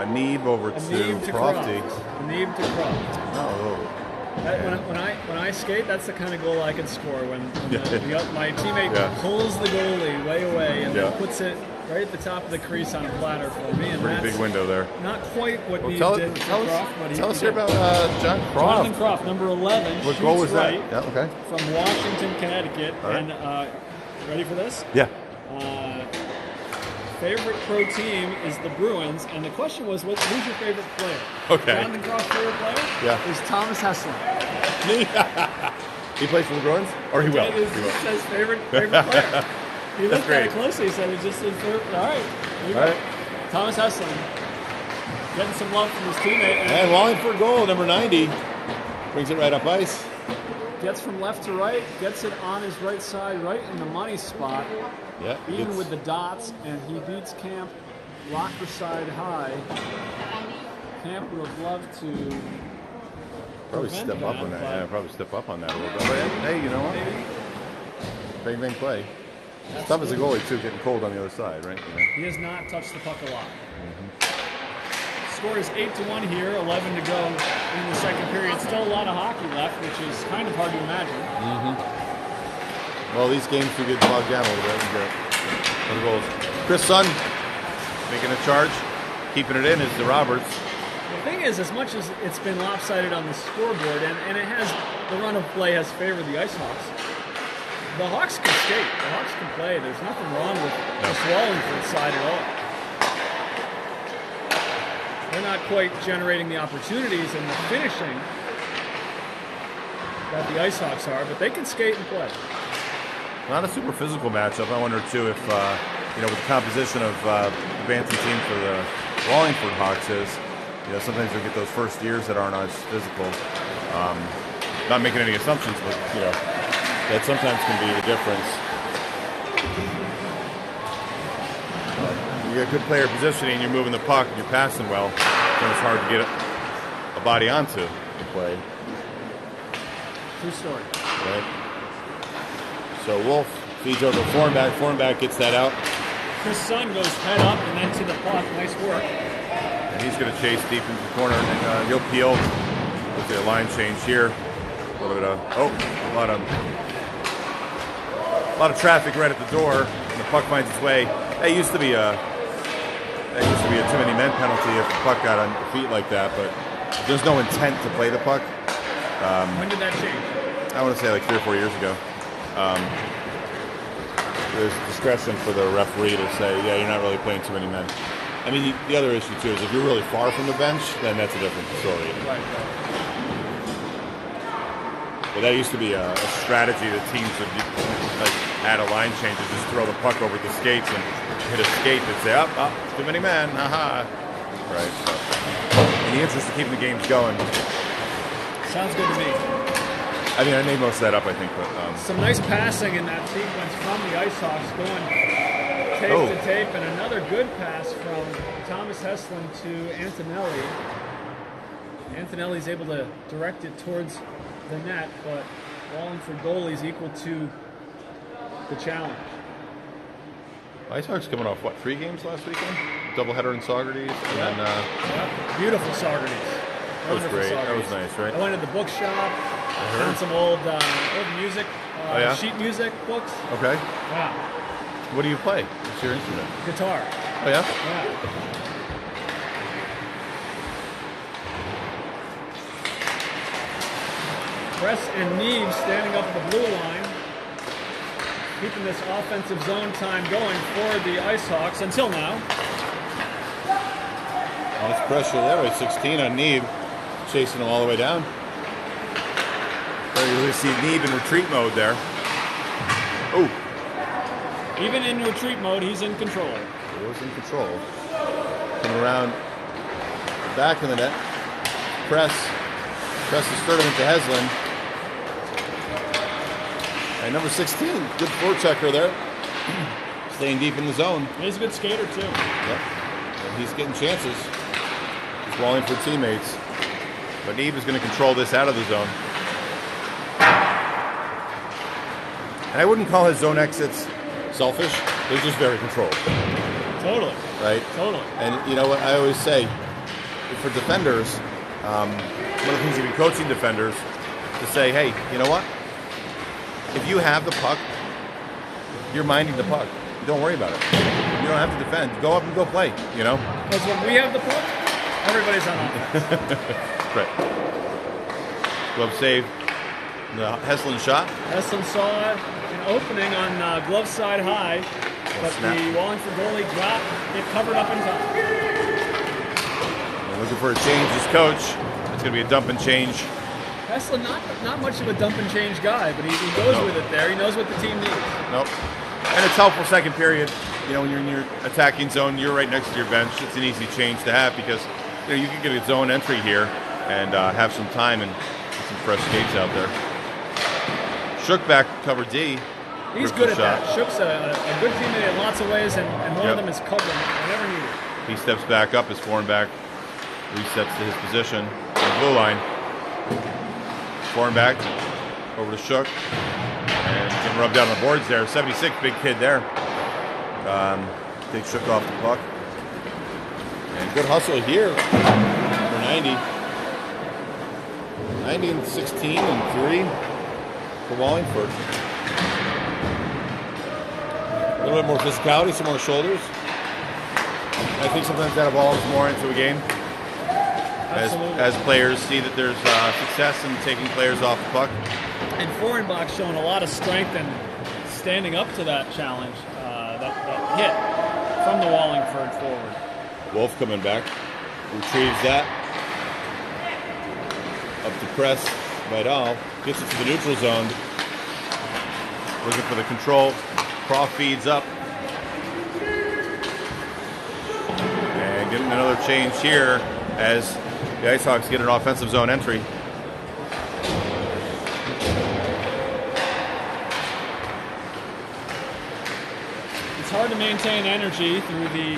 A: Neeb over to Crofty.
B: A Neeb to Croft.
A: Oh.
B: When I skate, that's the kind of goal I can score. When my teammate pulls the goalie way away and then puts it right at the top of the crease on a platter for me. And
A: pretty big window there.
B: Not quite what Neeb did to Croft.
A: Tell us here about John Croft.
B: Jonathan Croft, number 11.
A: What goal was that?
B: Right,
A: yeah, okay.
B: From Washington, Connecticut. Right. And ready for this?
A: Yeah.
B: favorite pro team is the Bruins, and the question was, who's your favorite player?
A: Okay.
B: Jonathan Groff's favorite player is Thomas Hesslin.
A: He plays for the Bruins? Or he will?
B: It says favorite player. He looked at it closely. He said it just says favorite. All right. All right. Thomas Hesslin getting some love from his teammate.
A: And Wallingford goal, number 90. Brings it right up ice.
B: Gets from left to right, gets it on his right side, right in the money spot.
A: Yeah.
B: Even with the dots, and he beats Camp locker side high. Camp would have loved to
A: probably step up on that. Yeah, probably step up on that a little bit. But hey, you know what? Bang, bang play. It's tough as a goalie, too, getting cold on the other side, right? You know?
B: He has not touched the puck a lot. Score is 8-1 here, 11 to go in the second period. Still a lot of hockey left, which is kind of hard to imagine.
A: Well, these games do get bogged down a little bit. And goals. Chris Sun making a charge. Keeping it in is the Roberts.
B: The thing is, as much as it's been lopsided on the scoreboard, and it has, the run of play has favored the Icehawks, the Hawks can skate. The Hawks can play. There's nothing wrong with the Wallingford side at all. They're not quite generating the opportunities and the finishing that the Icehawks are, but they can skate and play.
A: Not a super physical matchup. I wonder, too, if, with the composition of the Bantam team for the Wallingford Hawks is, sometimes you get those first years that aren't as physical. Not making any assumptions, but, that sometimes can be the difference. You get good player positioning, you're moving the puck, and you're passing well, then it's hard to get a body onto the play.
B: True story.
A: Right. So Wolf feeds over Fornback. Fornback gets that out.
B: Chris Sun goes head up and then to the puck. Nice work.
A: And he's going to chase deep into the corner. And Yo Peel with the line change here. A little bit of a lot of traffic right at the door. And the puck finds its way. That used to be a too many men penalty if the puck got on your feet like that. But there's no intent to play the puck.
B: When did that change?
A: I want to say like 3 or 4 years ago. There's discretion for the referee to say, yeah, you're not really playing too many men. I mean, the other issue, too, is if you're really far from the bench, then that's a different story.
B: Right.
A: But that used to be a strategy that teams would add a line change and just throw the puck over the skates and hit a skate and say, too many men, haha. Right. So, in the interest of keeping the games going.
B: Sounds good to me.
A: I mean, I made most of that up, I think. But
B: some nice passing in that sequence from the Icehawks, going tape to tape, and another good pass from Thomas Hesslin to Antonelli. Antonelli's able to direct it towards the net, but Wallingford goalie's equal to the challenge.
A: Icehawks coming off, 3 games last weekend? Doubleheader in Saugerties, and then...
B: Beautiful Saugerties.
A: That was great. That was nice, right?
B: I went to the bookshop, found some old music, sheet music books.
A: Okay.
B: Yeah.
A: What do you play? What's your instrument?
B: Guitar.
A: Oh, yeah?
B: Yeah. Press and Neves standing up at the blue line, keeping this offensive zone time going for the Icehawks until now.
A: Nice pressure there by 16 on Neve, chasing him all the way down. So you really see Neve in retreat mode there. Oh.
B: Even in retreat mode, he's in control.
A: He was in control. Coming around the back of the net. Press is third into Hesslin. And number 16, good forechecker there. Staying deep in the zone.
B: He's a good skater, too.
A: Yep. And he's getting chances. His Wallingford teammates. But Neve is going to control this out of the zone. And I wouldn't call his zone exits selfish. They're just very controlled.
B: Totally.
A: Right?
B: Totally.
A: And you know what I always say, for defenders, one of the things you be coaching defenders to say, hey, you know what? If you have the puck, you're minding the puck. Don't worry about it. You don't have to defend. Go up and go play, you know?
B: Because when we have the puck, everybody's on offense.
A: Right. Glove save. The Hesslin shot.
B: Hesslin saw an opening on glove side high. But
A: Snap.
B: the Wallingford goalie got it covered up in time.
A: We're looking for a change as coach. It's going to be a dump and change.
B: Tesla, not much of a dump and change guy, but he goes with it there. He knows what the team needs.
A: Nope. And it's helpful second period. You know, when you're in your attacking zone, you're right next to your bench. It's an easy change to have because you can get a zone entry here and have some time and get some fresh skates out there. Shook back cover D.
B: He's good at that. Shook's a good teammate in lots of ways, and one of them is covering whenever needed.
A: He steps back up as foreign back resets to his position on the blue line. Foreign back over to Shook. And getting rubbed out on the boards there. 76, big kid there. Takes Shook off the puck. And good hustle here for 90. 90 and 16 and 3 for Wallingford. A little bit more physicality, some more shoulders. I think sometimes that evolves more into a game. As players see that there's success in taking players off the puck.
B: And Foreign showing a lot of strength and standing up to that challenge, that hit from the Wallingford forward.
A: Wolf coming back, retrieves that. Up to press, Vidal gets it to the neutral zone. Looking for the control. Croft feeds up. And getting another change here as the Icehawks get an offensive zone entry.
B: It's hard to maintain energy through the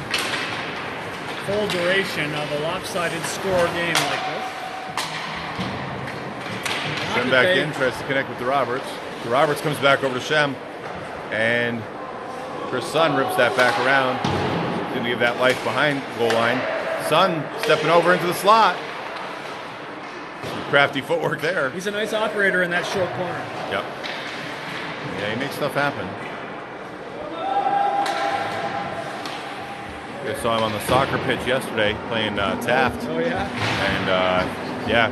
B: full duration of a lopsided score game like this.
A: Shem back in, tries to connect with the Roberts. The Roberts comes back over to Shem, and Chris Sun rips that back around. Going to give that life behind goal line. Sun stepping over into the slot. Some crafty footwork there.
B: He's a nice operator in that short corner.
A: Yep. Yeah, he makes stuff happen. I saw him on the soccer pitch yesterday playing Taft.
B: Oh, yeah?
A: And, yeah,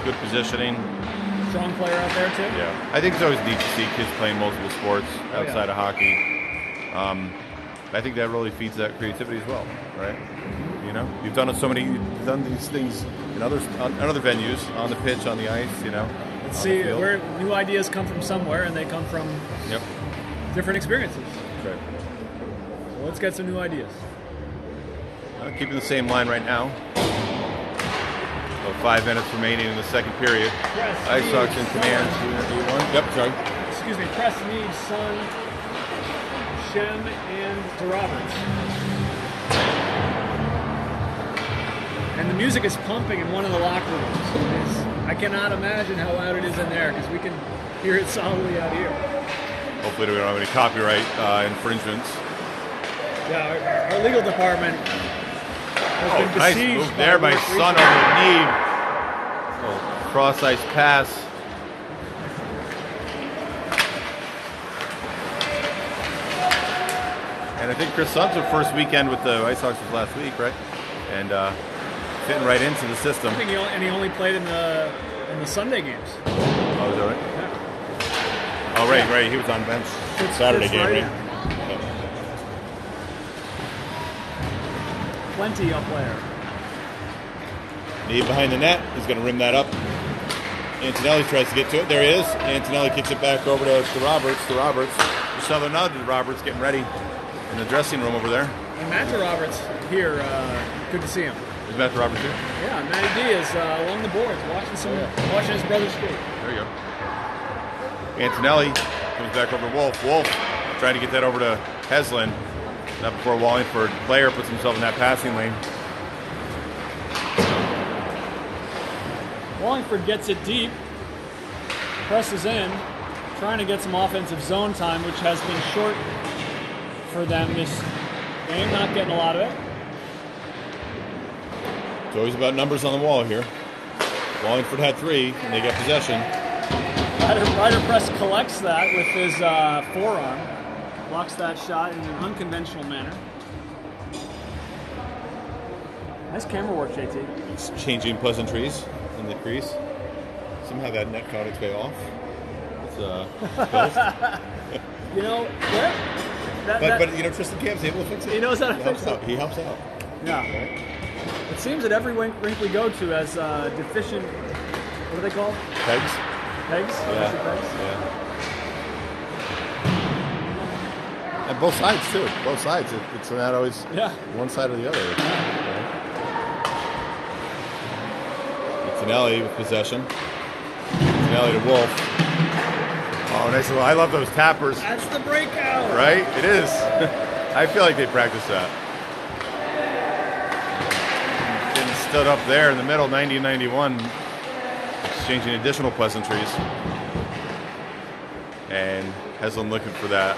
A: good positioning.
B: Strong player out there, too?
A: Yeah. I think it's always neat to see kids playing multiple sports outside of hockey. I think that really feeds that creativity as well, right? You know, you've done these things in other venues, on the pitch, on the ice, you know.
B: Let's see, where new ideas come from somewhere, and they come from different experiences.
A: Right.
B: So let's get some new ideas.
A: Keeping the same line right now. About 5 minutes remaining in the second period. Icehawks in command. Yep, sorry.
B: Excuse me, Press needs Sun, Shem, and DeRoberts. And the music is pumping in one of the locker rooms. I cannot imagine how loud it is in there because we can hear it solidly out here.
A: Hopefully we don't have any copyright infringements.
B: Yeah, our legal department has been
A: nice
B: besieged
A: move there by Sun over the knee. Oh, cross-ice pass. And I think Chris Sun's first weekend with the Icehawks was last week, right? And fitting right into the system.
B: I think he only played in the Sunday games.
A: Oh, is that right?
B: Yeah.
A: Oh, right. He was on bench Saturday game, right? Yeah.
B: Plenty up player.
A: Knee behind the net. He's going to rim that up. Antonelli tries to get to it. There he is. Antonelli kicks it back over to Roberts. Just another nod to Roberts getting ready in the dressing room over there.
B: And Matt Roberts here. Good to see him.
A: Is Matt Roberts here?
B: Yeah, Matty D is along the boards watching his brother skate.
A: There you go. Antonelli comes back over to Wolf. Wolf trying to get that over to Heslin. Not before Wallingford player puts himself in that passing lane.
B: Wallingford gets it deep, presses in, trying to get some offensive zone time, which has been short for them this game. Not getting a lot of it.
A: It's always about numbers on the wall here. Wallingford had 3, and they get possession.
B: Ryder Press collects that with his forearm. Blocks that shot in an unconventional manner. Nice camera work, JT.
A: He's changing pleasantries in the crease. Somehow that net found its way off. It's
B: You know,
A: But Tristan Camp's able to fix it.
B: He knows how to fix it.
A: He helps out.
B: Yeah.
A: Right?
B: It seems that every rink we go to has deficient. What are they called?
A: Pegs.
B: Pegs.
A: Yeah.
B: Pegs?
A: Yeah. And both sides too. Both sides. It's not always one side or the other. Antonelli with possession. Antonelli to Wolf. Oh, nice. I love those tappers.
B: That's the breakout.
A: Right? It is. I feel like they practice that. Getting stood up there in the middle, 90-91. Exchanging additional pleasantries. And Heslin looking for that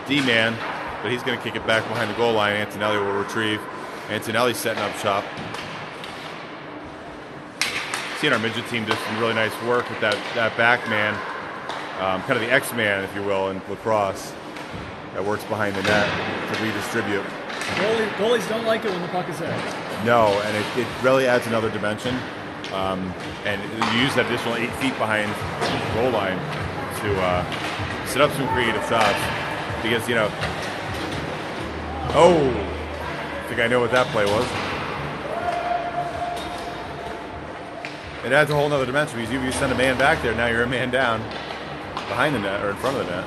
A: D-man, but he's going to kick it back behind the goal line. Antonelli will retrieve. Antonelli setting up shop. Seeing our midget team do some really nice work with that back man, kind of the X-man, if you will, in lacrosse, that works behind the net to redistribute.
B: Goalies don't like it when the puck is there.
A: No, and it really adds another dimension. And you use that additional 8 feet behind the goal line to set up some creative shots. Because, I think I know what that play was. It adds a whole nother dimension because you send a man back there, now you're a man down behind the net or in front of the net.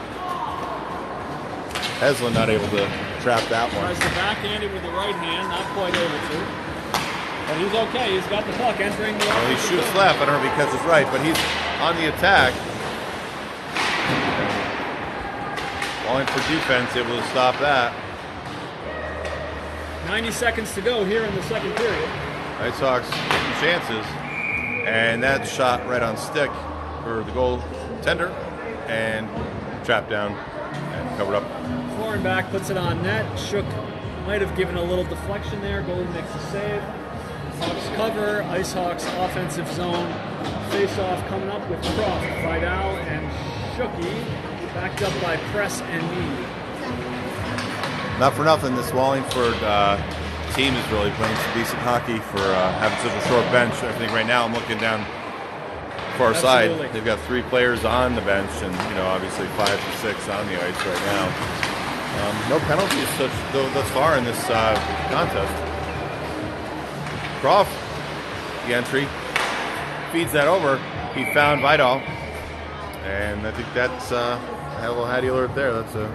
A: Heslin not able to trap that one.
B: Tries to backhand it with the right hand, not quite able to. But he's okay, he's got the puck entering the
A: Well, he shoots left, I don't know if he catches right, but he's on the attack. Wallingford defense able to stop that.
B: 90 seconds to go here in the second period.
A: Icehawks getting chances. And that shot right on stick for the goaltender. And trapped down and covered up.
B: Florenbach puts it on net. Shook might have given a little deflection there. Goalie makes a save. Hawks cover. Icehawks offensive zone. Face-off coming up with Croft, Vidal, and Shooky. Backed up by Press and Mead.
A: Not for nothing, this Wallingford team is really playing some decent hockey for having such a short bench. I think right now I'm looking down for our side. They've got 3 players on the bench and, obviously 5 to 6 on the ice right now. No penalties thus far in this contest. Croft, the entry, feeds that over. He found Vidal. And I think that's a little Hattie alert there. That's a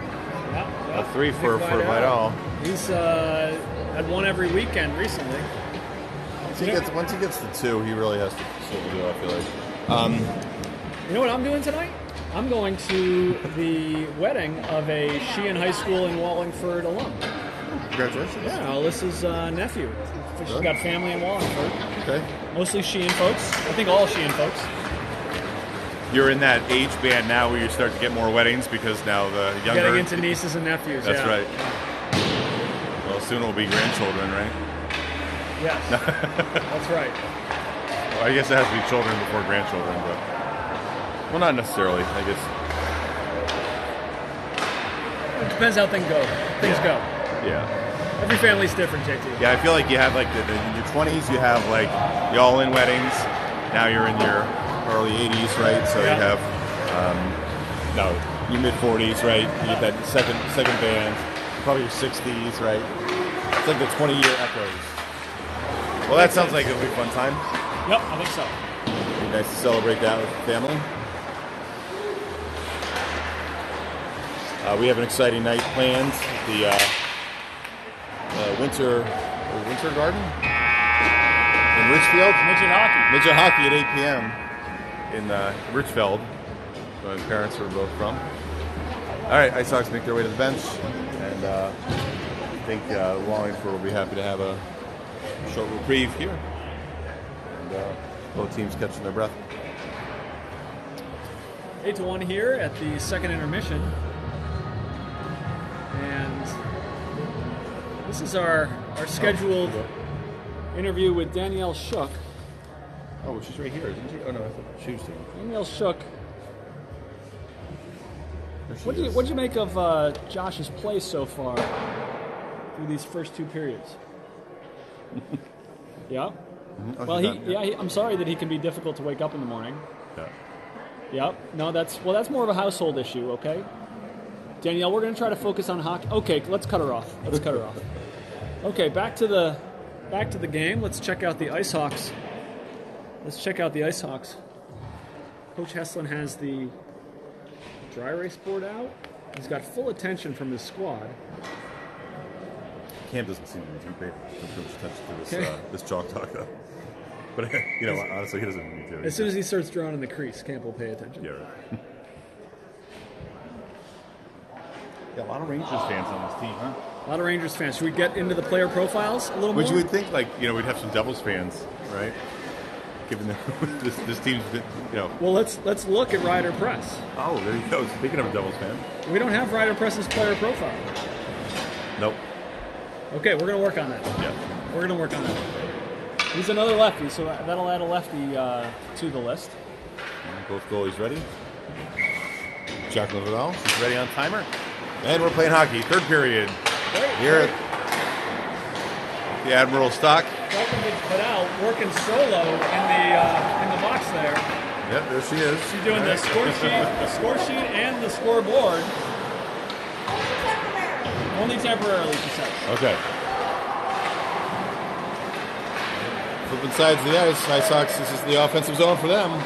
A: 3 for Vidal.
B: He's had one every weekend recently.
A: Once he gets to 2, he really has to seal the deal, I feel like.
B: You know what I'm doing tonight? I'm going to the wedding of a Sheehan High School in Wallingford alum.
A: Congratulations.
B: Yeah, Alyssa's nephew. She's got family in Wallingford.
A: Okay.
B: Mostly Sheehan folks. I think all Sheehan folks.
A: You're in that age band now where you start to get more weddings because now the younger...
B: Getting into nieces and nephews,
A: That's right. Well, soon will be grandchildren, right?
B: Yes. That's right.
A: Well, I guess it has to be children before grandchildren, but... Well, not necessarily, I guess.
B: It depends how things go.
A: Yeah.
B: Every family's different, JT.
A: Yeah, I feel like you have, like, in your 20s, you have, like, the all-in weddings. Now you're in your early 80s, right? So you have, your mid-40s, right? You get that second band. Probably your 60s, right? It's like the 20-year echoes. Well, that sounds like it'll be a fun time.
B: Yep, I think so.
A: It'd be nice to celebrate that with the family. We have an exciting night planned. The Winter Garden in Richfield. Midget hockey at 8 p.m. in Richfield, where my parents are both from. All right, Icehawks make their way to the bench, and I think Wallingford will be happy to have a short reprieve here. And both teams catching their breath.
B: 8-1 here at the second intermission. And this is our scheduled interview with Danielle Shook.
A: Oh, she's right here, isn't she? Oh, no, I thought she was here.
B: Danielle Shook. What'd you make of Josh's play so far through these first 2 periods? Yeah?
A: Mm-hmm.
B: Well, I'm sorry that he can be difficult to wake up in the morning.
A: Yeah.
B: Yep. No, that's more of a household issue, okay? Danielle, we're going to try to focus on hockey. Okay, let's cut her off. Okay, back to the game. Let's check out the Icehawks. Coach Heslin has the dry erase board out. He's got full attention from his squad.
A: Cam doesn't seem to be too attention to this chalk talk, though. But, honestly, he doesn't need to.
B: As soon as he starts drawing in the crease, Camp will pay attention.
A: Yeah, right. Yeah, a lot of Rangers fans on this team, huh?
B: A lot of Rangers fans. Should we get into the player profiles a little more?
A: Which you would think, we'd have some Devils fans, right? Given that this team's,
B: Well, let's look at Ryder Press.
A: Oh, there you go. Speaking of a Devils fan.
B: We don't have Ryder Press's player profile.
A: Nope.
B: Okay, we're going to work on that.
A: Yeah.
B: We're going to work on that. He's another lefty, so that'll add a lefty to the list.
A: Both goalies ready. Jacqueline Vidal, she's ready on timer. And we're playing hockey. Third period. Here at the Admiral Stock.
B: Welcome to Vidal working solo in the box there.
A: Yep, there she is.
B: She's doing the score sheet and the scoreboard. Only temporarily, she says.
A: Okay. Flipping sides of the ice. Icehawks, this is the offensive zone for them.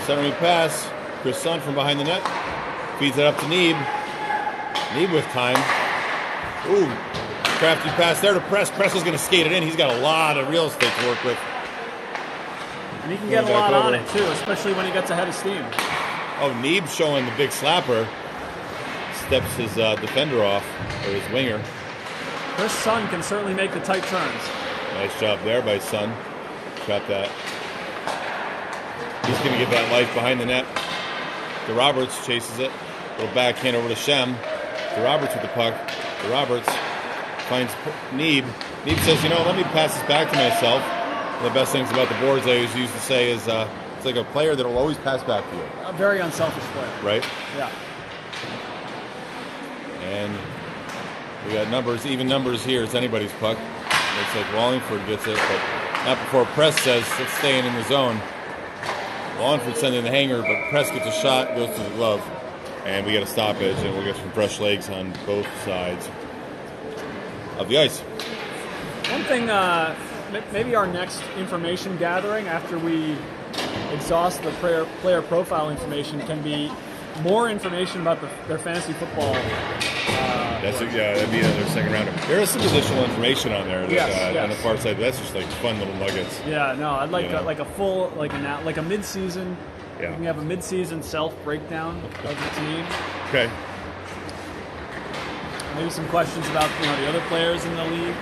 A: Centering pass. Chris Sun from behind the net. Feeds it up to Neeb. Neeb with time. Ooh. Crafty pass there to Press. Press is going to skate it in. He's got a lot of real estate to work with.
B: And he can get a lot on it, too, especially when he gets ahead of steam.
A: Oh, Neeb showing the big slapper. Steps his defender off, or his winger.
B: Chris Sun can certainly make the tight turns.
A: Nice job there by Sun. Got that. He's going to get that life behind the net. De Roberts chases it. Little backhand over to Shem. De Roberts with the puck. De Roberts finds Neeb. Neeb says, let me pass this back to myself. One of the best things about the boards I always used to say is it's like a player that will always pass back to you.
B: A very unselfish player.
A: Right?
B: Yeah.
A: And we got numbers, even numbers here. It's anybody's puck. Looks like Wallingford gets it, but not before Press says it's staying in the zone. Wallingford sending the hanger, but Press gets a shot, goes to the glove. And we get a stoppage, and we'll get some fresh legs on both sides of the ice.
B: One thing, maybe our next information gathering after we exhaust the player profile information can be more information about their fantasy football.
A: That'd be another second rounder. There is some additional information on there that, on the far side. But that's just like fun little nuggets.
B: Yeah, no, I'd like a full like a mid-season.
A: Yeah.
B: You can have a mid-season self breakdown of the team.
A: Okay.
B: Maybe some questions about the other players in the league.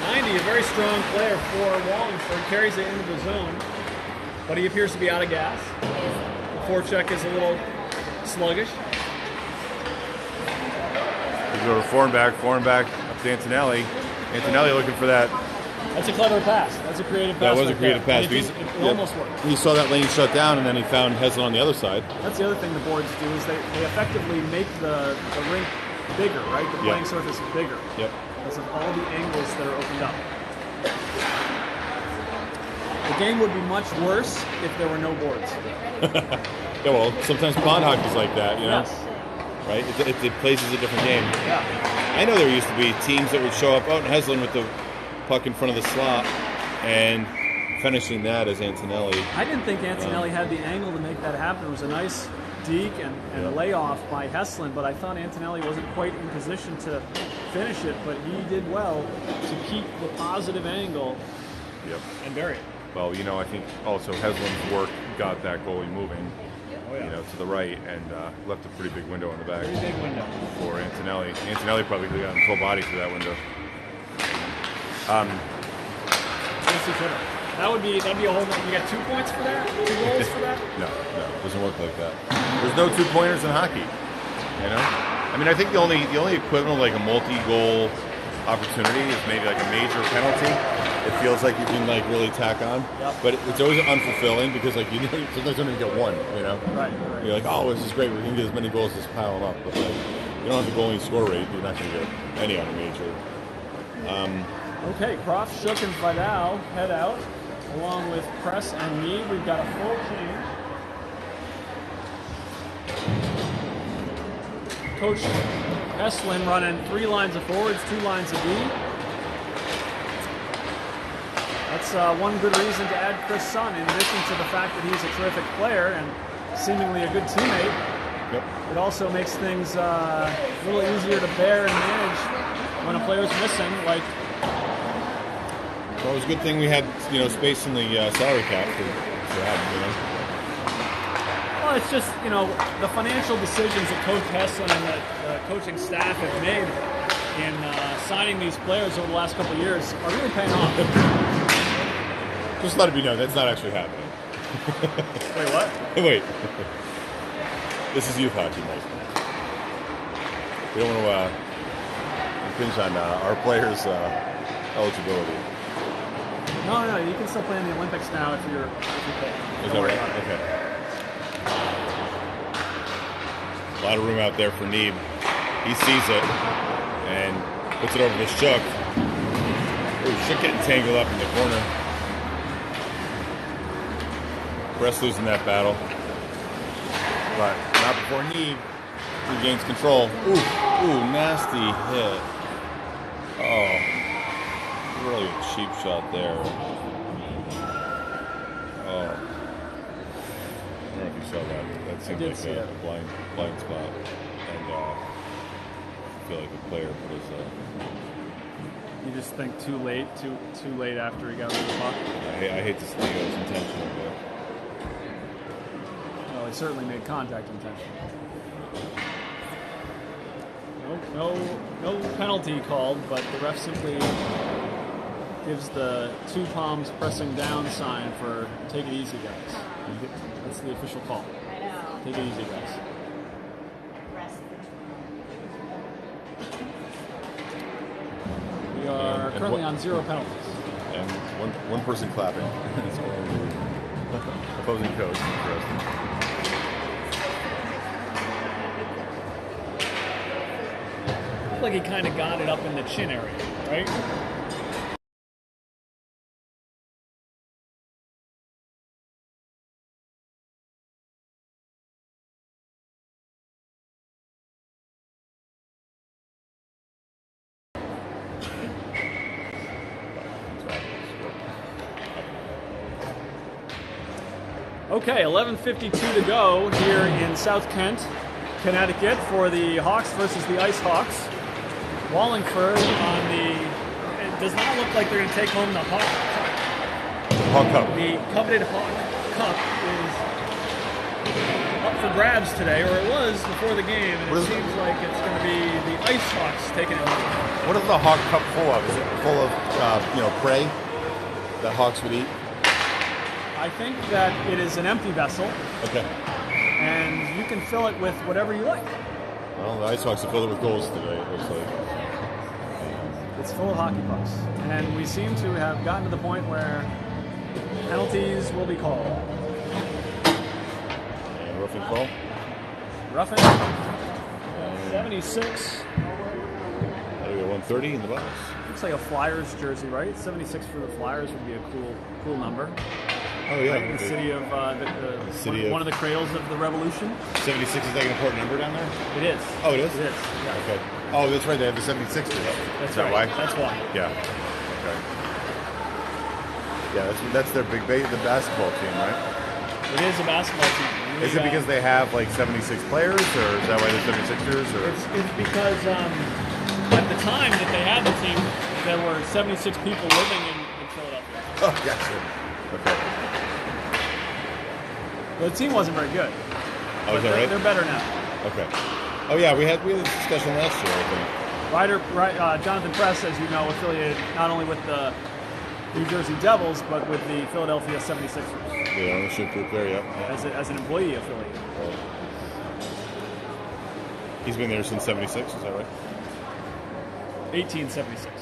B: 90, a very strong player for Wallingford, carries it into the zone, but he appears to be out of gas. The forecheck is a little sluggish.
A: We go to Fornback up to Antonelli. Antonelli looking for that.
B: That's a clever pass. That's a creative pass.
A: That was a creative pass.
B: It almost worked.
A: He saw that lane shut down, and then he found Heslin on the other side.
B: That's the other thing the boards do is they effectively make the rink bigger, right? The playing surface bigger.
A: Yep.
B: Because of all the angles that are opened up. The game would be much worse if there were no boards.
A: Yeah, well, sometimes pond hockey's like that,
B: Yes.
A: Right? It plays as a different game.
B: Yeah.
A: I know there used to be teams that would show up out in Heslin with the puck in front of the slot and finishing that as Antonelli.
B: I didn't think Antonelli had the angle to make that happen. It was a nice deke and layoff by Heslin, but I thought Antonelli wasn't quite in position to finish it, but he did well to keep the positive angle and bury it.
A: Well, I think also Heslin's work got that goalie moving, to the right and left a pretty big window on the back.
B: Pretty big window.
A: For Antonelli. Antonelli probably got him full body through that window.
B: That'd be a whole. You got 2 points for that? 2 goals for that?
A: No, it doesn't work like that. There's no 2-pointers in hockey. I mean, I think the only equivalent of like a multi-goal opportunity is maybe like a major penalty. It feels like you can like really tack on, but it's always unfulfilling because like sometimes you only get one.
B: Right.
A: You're like, oh, this is great. We're gonna get as many goals as pile them up, but like you don't have the goalie score rate. You're not gonna get any on a major.
B: Okay, Croft, Shook, and Vidal head out along with Press and me. We've got a full change. Coach Heslin running 3 lines of forwards, 2 lines of D. That's one good reason to add Chris Sun, in addition to the fact that he's a terrific player and seemingly a good teammate.
A: Yep.
B: It also makes things a little easier to bear and manage when a player's missing. Like,
A: well, it was a good thing we had space in the salary cap to have,
B: well, it's just the financial decisions that Coach Heslin and the coaching staff have made in signing these players over the last couple of years are really paying off.
A: Just let it be known that's not actually happening.
B: Wait, what?
A: Wait. This is youth hockey, Mike. We don't want to impinge on our players' eligibility.
B: No, you can still play in the Olympics now if you play.
A: Is that right? Okay. A lot of room out there for Neeb. He sees it and puts it over to Shook. Ooh, Shook getting tangled up in the corner. Press losing that battle. But not before Neeb. He gains control. Ooh, nasty hit. Oh, really a cheap shot there. Oh. I don't know if you saw that. That seemed like a blind spot. And I feel like the player put his...
B: You just think too late after he got rid of the puck?
A: I hate to say it was intentional, but...
B: Well, he certainly made contact intentionally. No penalty called, but the ref simply gives the 2 palms pressing down sign for take it easy, guys. That's the official call.
C: I know.
B: Take it easy, guys. We are currently on 0 penalties.
A: And one person clapping. It's opposing coach. Interesting.
B: Looked like he kind of got it up in the chin area, right? Okay, 11:52 to go here in South Kent, Connecticut for the Hawks versus the Icehawks. Wallingford on the... It does not look like they're going to take home the Hawk
A: Cup.
B: The coveted Hawk Cup is up for grabs today, or it was before the game, and it seems like it's going to be the Icehawks taking it home.
A: What is the Hawk Cup full of? Is it full of, prey that Hawks would eat?
B: I think that it is an empty vessel.
A: Okay.
B: And you can fill it with whatever you like.
A: Well, the Icehawks have filled it with goals today, it looks like.
B: It's full of hockey pucks. And we seem to have gotten to the point where penalties will be called.
A: And roughing call?
B: Roughing. 76.
A: That'll be 130 in the box.
B: Looks like a Flyers jersey, right? 76 for the Flyers would be a cool number.
A: Oh, yeah.
B: Right? The city of one of the cradles of the Revolution.
A: 76 is like an important number down there?
B: It is.
A: Oh, it is?
B: It is. Yeah.
A: Okay. Oh, that's right. They have the 76ers.
B: That's
A: is that
B: right.
A: why?
B: That's why.
A: Yeah. Okay. Yeah, that's their the basketball team, right?
B: It is a basketball team.
A: Is it because they have like 76 players, or is that why they're 76ers? Or?
B: It's because at the time that they had the team, there were 76 people living in Philadelphia.
A: Oh, gotcha. Okay.
B: The team wasn't very good.
A: Oh, is that right?
B: They're better now.
A: Okay. Oh yeah, we had this discussion last year, I think.
B: Jonathan Press, as you know, affiliated not only with the New Jersey Devils, but with the Philadelphia 76ers.
A: The ownership group there, yeah.
B: As an employee affiliate.
A: Right. He's been there since '76, is that right?
B: 1876.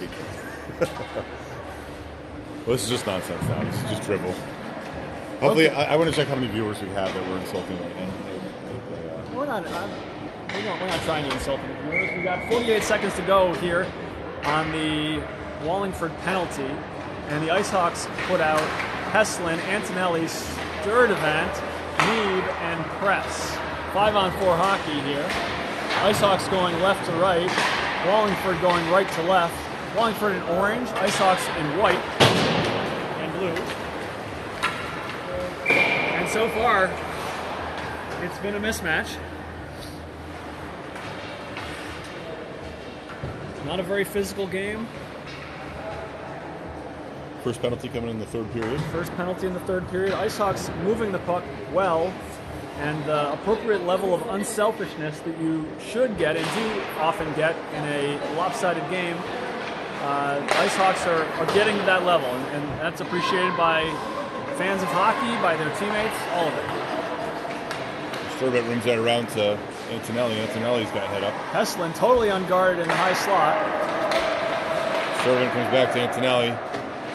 A: Well, this is just nonsense now. This is just dribble. Hopefully, okay. I want to check how many viewers we have that we're insulting right now.
B: We're not trying to insult the viewers. We got 48 seconds to go here on the Wallingford penalty, and the Icehawks put out Heslin, Antonelli, Sturdivant, Neeb, and Press. 5-on-4 hockey here. Icehawks going left to right, Wallingford going right to left, Wallingford in orange, Icehawks in white and blue. And so far, it's been a mismatch. Not a very physical game.
A: First penalty coming in the third period.
B: First penalty in the third period. Icehawks moving the puck well, and the appropriate level of unselfishness that you should get and do often get in a lopsided game. Icehawks are getting to that level, and that's appreciated by fans of hockey, by their teammates, all of it.
A: Servant rings that around to Antonelli. Antonelli's got head up.
B: Heslin totally unguarded in the high slot.
A: Servant comes back to Antonelli.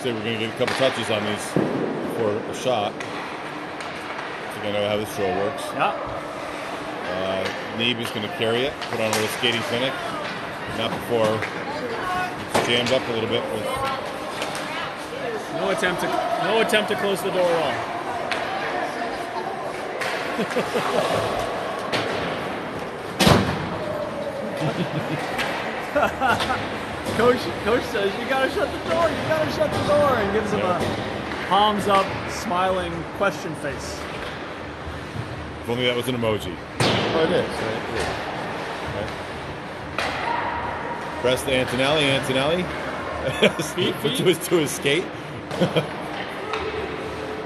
A: Say we're going to get a couple touches on these for a shot. I think I know how this drill works.
B: Yeah.
A: Neeb is going to carry it, put on a little skating clinic. Not before it's jammed up a little bit with.
B: No attempt to close the door at all. Coach says, you gotta shut the door, and gives him a palms up, smiling question face.
A: If only that was an emoji. Oh, it is, right? Right. Press to Antonelli. Antonelli. to his skate.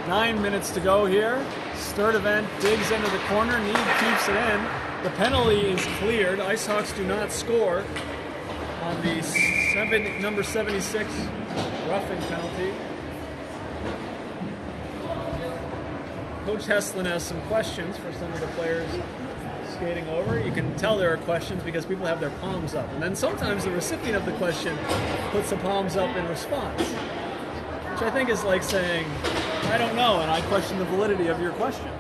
B: 9 minutes to go here. Sturdivant digs into the corner. Need keeps it in. The penalty is cleared. Icehawks do not score on the number 76 roughing penalty. Coach Heslin has some questions for some of the players skating over. You can tell there are questions because people have their palms up. And then sometimes the recipient of the question puts the palms up in response, which I think is like saying, I don't know, and I question the validity of your question.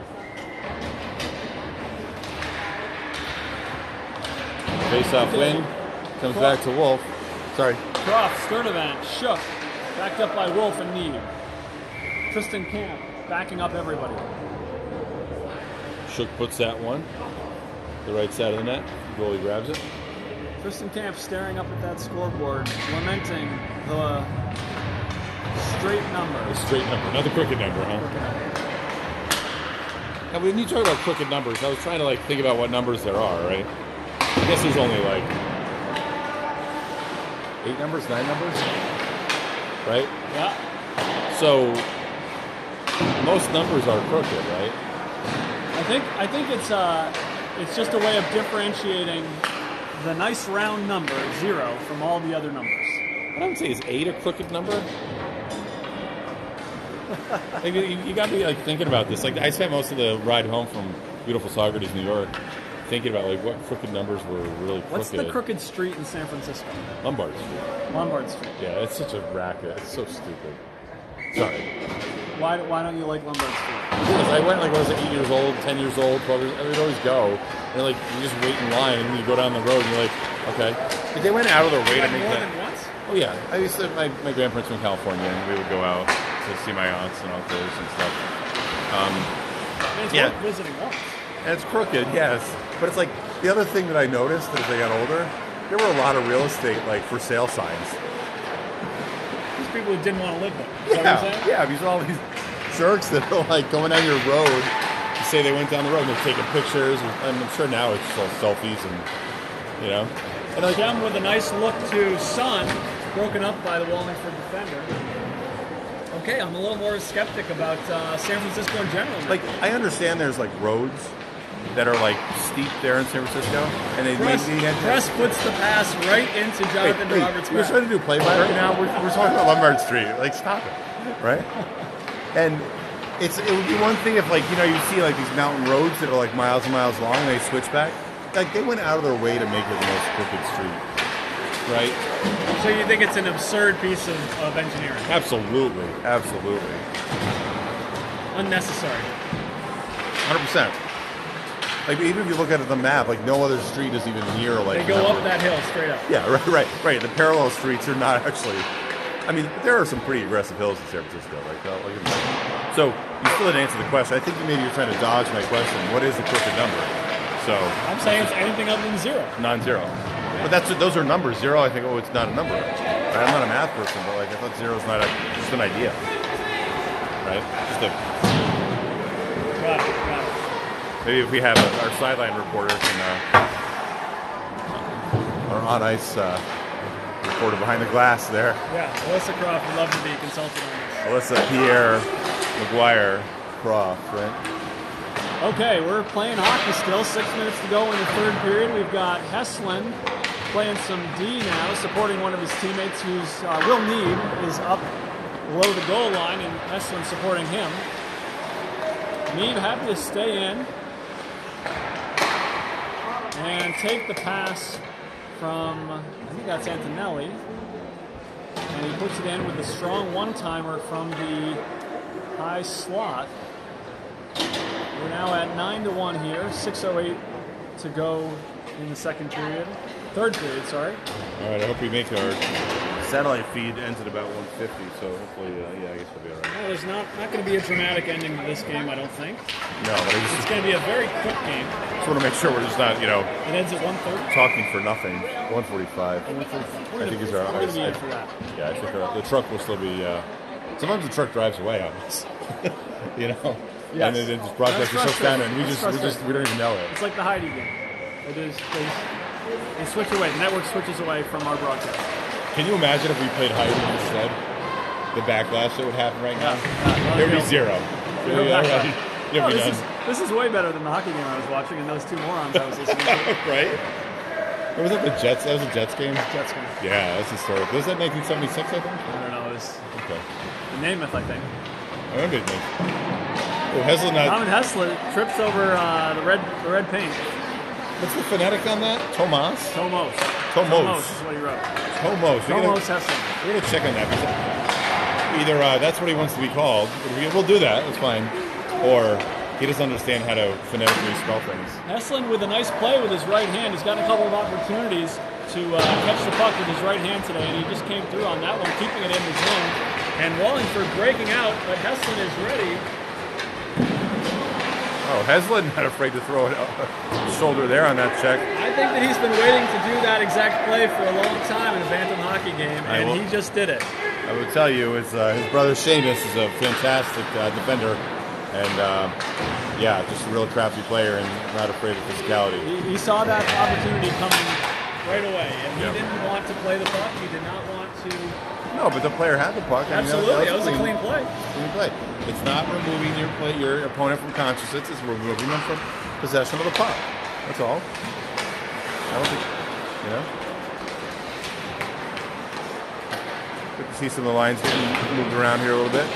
A: Face-off win. Comes back to Wolf. Sorry.
B: Croft, Sturdivant, Shook, backed up by Wolf and Neeb. Tristan Camp backing up everybody.
A: Shook puts that one. The right side of the net. Goalie grabs it.
B: Tristan Camp staring up at that scoreboard, lamenting the straight number.
A: The straight number, not the crooked number, huh? Now, when you talk about crooked numbers, I was trying to think about what numbers there are, right? I guess there's only 8 numbers, 9 numbers, right?
B: Yeah.
A: So most numbers are crooked, right?
B: I think it's just a way of differentiating the nice round number 0 from all the other numbers.
A: I would say is 8 a crooked number? You got to be thinking about this. I spent most of the ride home from beautiful Saugerties, New York, thinking about what crooked numbers were really crooked.
B: What's the crooked street in San Francisco?
A: Lombard Street.
B: Lombard Street.
A: Yeah, it's such a racket. It's so stupid. Sorry.
B: Why don't you like Lombard Street?
A: Because I went 8 years old, 10 years old, 12 years old. I would always go. And you just wait in line and you go down the road and you're like, okay. They went out of their way to make
B: more
A: that.
B: than once?
A: Oh yeah. I used to, my grandparents were in California and we would go out to see my aunts and uncles and stuff.
B: It's worth visiting once.
A: And it's crooked, yes. But it's the other thing that I noticed as I got older, there were a lot of real estate for sale signs.
B: These people who didn't want to live there. Is that what you're saying?
A: Yeah, these are all these jerks that are going down your road to say they went down the road and they're taking pictures. And I'm sure now it's just all selfies and, And
B: them with a nice look to Sun, broken up by the Wallingford defender. Okay, I'm a little more skeptic about San Francisco in general.
A: I understand there's roads that are steep there in San Francisco, and they
B: Press puts the pass right into Jonathan Roberts'
A: We're trying to do play-by right now. We're talking about Lombard Street. Stop it, right? And it would be one thing if you see these mountain roads that are miles and miles long, and they switch back. They went out of their way to make it the most crooked street, right?
B: So you think it's an absurd piece of engineering?
A: Absolutely.
B: Unnecessary.
A: 100%. Even if you look at the map, no other street is even near
B: They go up that hill straight up.
A: Yeah, right. The parallel streets are not actually. There are some pretty aggressive hills in San Francisco. So you still didn't answer the question. I think maybe you're trying to dodge my question. What is the crooked number? So
B: I'm saying it's anything other than 0.
A: non-zero. But those are numbers. 0, I think, it's not a number. Right? I'm not a math person, but like I thought 0 is not just an idea. Right? Just a.
B: Got it.
A: Maybe if we have our sideline reporter can, our on ice reporter behind the glass there.
B: Yeah, Alyssa Croft would love to be consulted on this.
A: Alyssa Pierre McGuire Croft, right?
B: Okay, we're playing hockey still. 6 minutes to go in the third period. We've got Heslin playing some D now, supporting one of his teammates who's Will Need is up below the goal line, and Heslin supporting him. Need happy to stay in and take the pass from, I think that's Antonelli, and he puts it in with a strong one-timer from the high slot. We're now at 9-1 here, 6:08 to go in the third period, sorry.
A: All right, I hope we make our satellite feed ends at about 1:50, so hopefully, I guess we'll be all right.
B: Well, there's not going to be a dramatic ending to this game, I don't think.
A: No, but
B: It's going to be a very quick game.
A: just want to make sure we're just not,
B: It ends at 1:30?
A: talking for nothing. 1:45.
B: We're
A: I think is
B: going
A: our.
B: to be in for that.
A: Yeah, I think the truck will still be. Sometimes the truck drives away on us.
B: Yes.
A: And then just broadcast
B: That's
A: shuts down, and
B: frustrating.
A: we don't even know it.
B: It's like the Heidi game. It is. They switch away. The network switches away from our broadcast.
A: Can you imagine if we played Heidi instead? The backlash that would happen right now.
B: Yeah.
A: There would be 0.
B: This is way better than the hockey game I was watching and those two morons I was listening to.
A: Right? Was that the Jets? That was a Jets game?
B: Jets game.
A: Yeah, that's historic. Was that 1976, I think?
B: I don't know. It was
A: Okay.
B: the Namath, I think.
A: I remember it. Oh, Heslin.
B: Common Heslin trips over the red paint.
A: What's the phonetic on that? Tomos
B: Tomos is what he wrote.
A: Tomos.
B: Tomos Heslin.
A: We're going to check on that. Either that's what he wants to be called. We'll do that. That's fine. Or he doesn't understand how to phonetically spell things.
B: Heslin with a nice play with his right hand. He's gotten a couple of opportunities to catch the puck with his right hand today, and he just came through on that one, keeping it in the zone. And Wallingford breaking out, but Heslin is ready.
A: Oh, Heslin not afraid to throw a shoulder there on that check.
B: I think that he's been waiting to do that exact play for a long time in a Bantam hockey game, and he just did it.
A: I would tell you, his brother Seamus is a fantastic defender, and just a real crafty player and not afraid of physicality.
B: He saw that opportunity coming right away, and he didn't want to play the puck. He did not want to.
A: No, but the player had the puck.
B: Absolutely, that was a clean play.
A: Clean play. It's not removing your opponent from consciousness. It's removing them from possession of the puck. That's all. I don't think, Good to see some of the lines getting moved around here a little bit.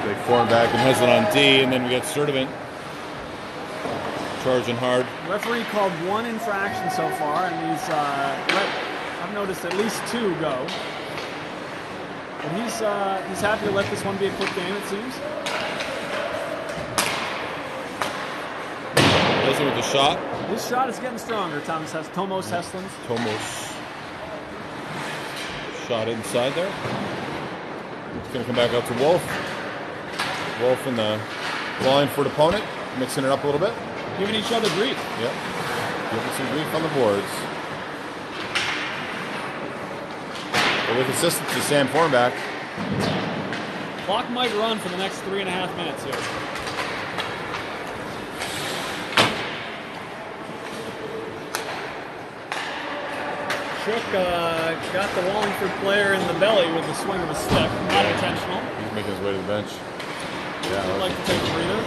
A: They form back and Heslin on D, and then we got Sturdivant charging hard.
B: Referee called one infraction so far, and he's I've noticed at least 2 go. And he's happy to let this one be a quick game, it seems.
A: Heslin with the shot.
B: His shot is getting stronger, Tomos Heslin's.
A: Tomos shot inside there. It's going to come back out to Wolf. Wolf and the Wallingford opponent, mixing it up a little bit.
B: Giving each other grief.
A: Yep. Giving some grief on the boards. But with consistency, Sam Fornback.
B: Clock might run for the next 3.5 minutes here. Shook got the Wallingford player in the belly with the swing of a stick. Not intentional.
A: He's making his way to the bench. Yeah.
B: Would like to take a breather.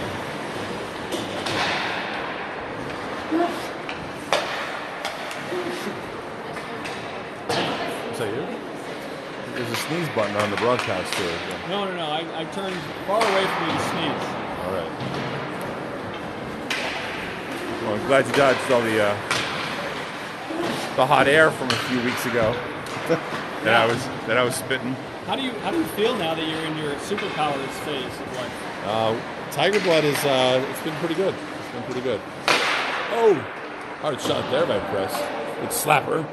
A: Is that you? There's a sneeze button on the broadcast here. Yeah.
B: No. I turned far away from you to sneeze.
A: All right. Well, I'm glad you dodged all the hot air from a few weeks ago that I was spitting.
B: How do you feel now that you're in your superpowers phase of life?
A: Tiger blood is it's been pretty good. It's been pretty good. Oh, hard shot there by Press. It's slapper.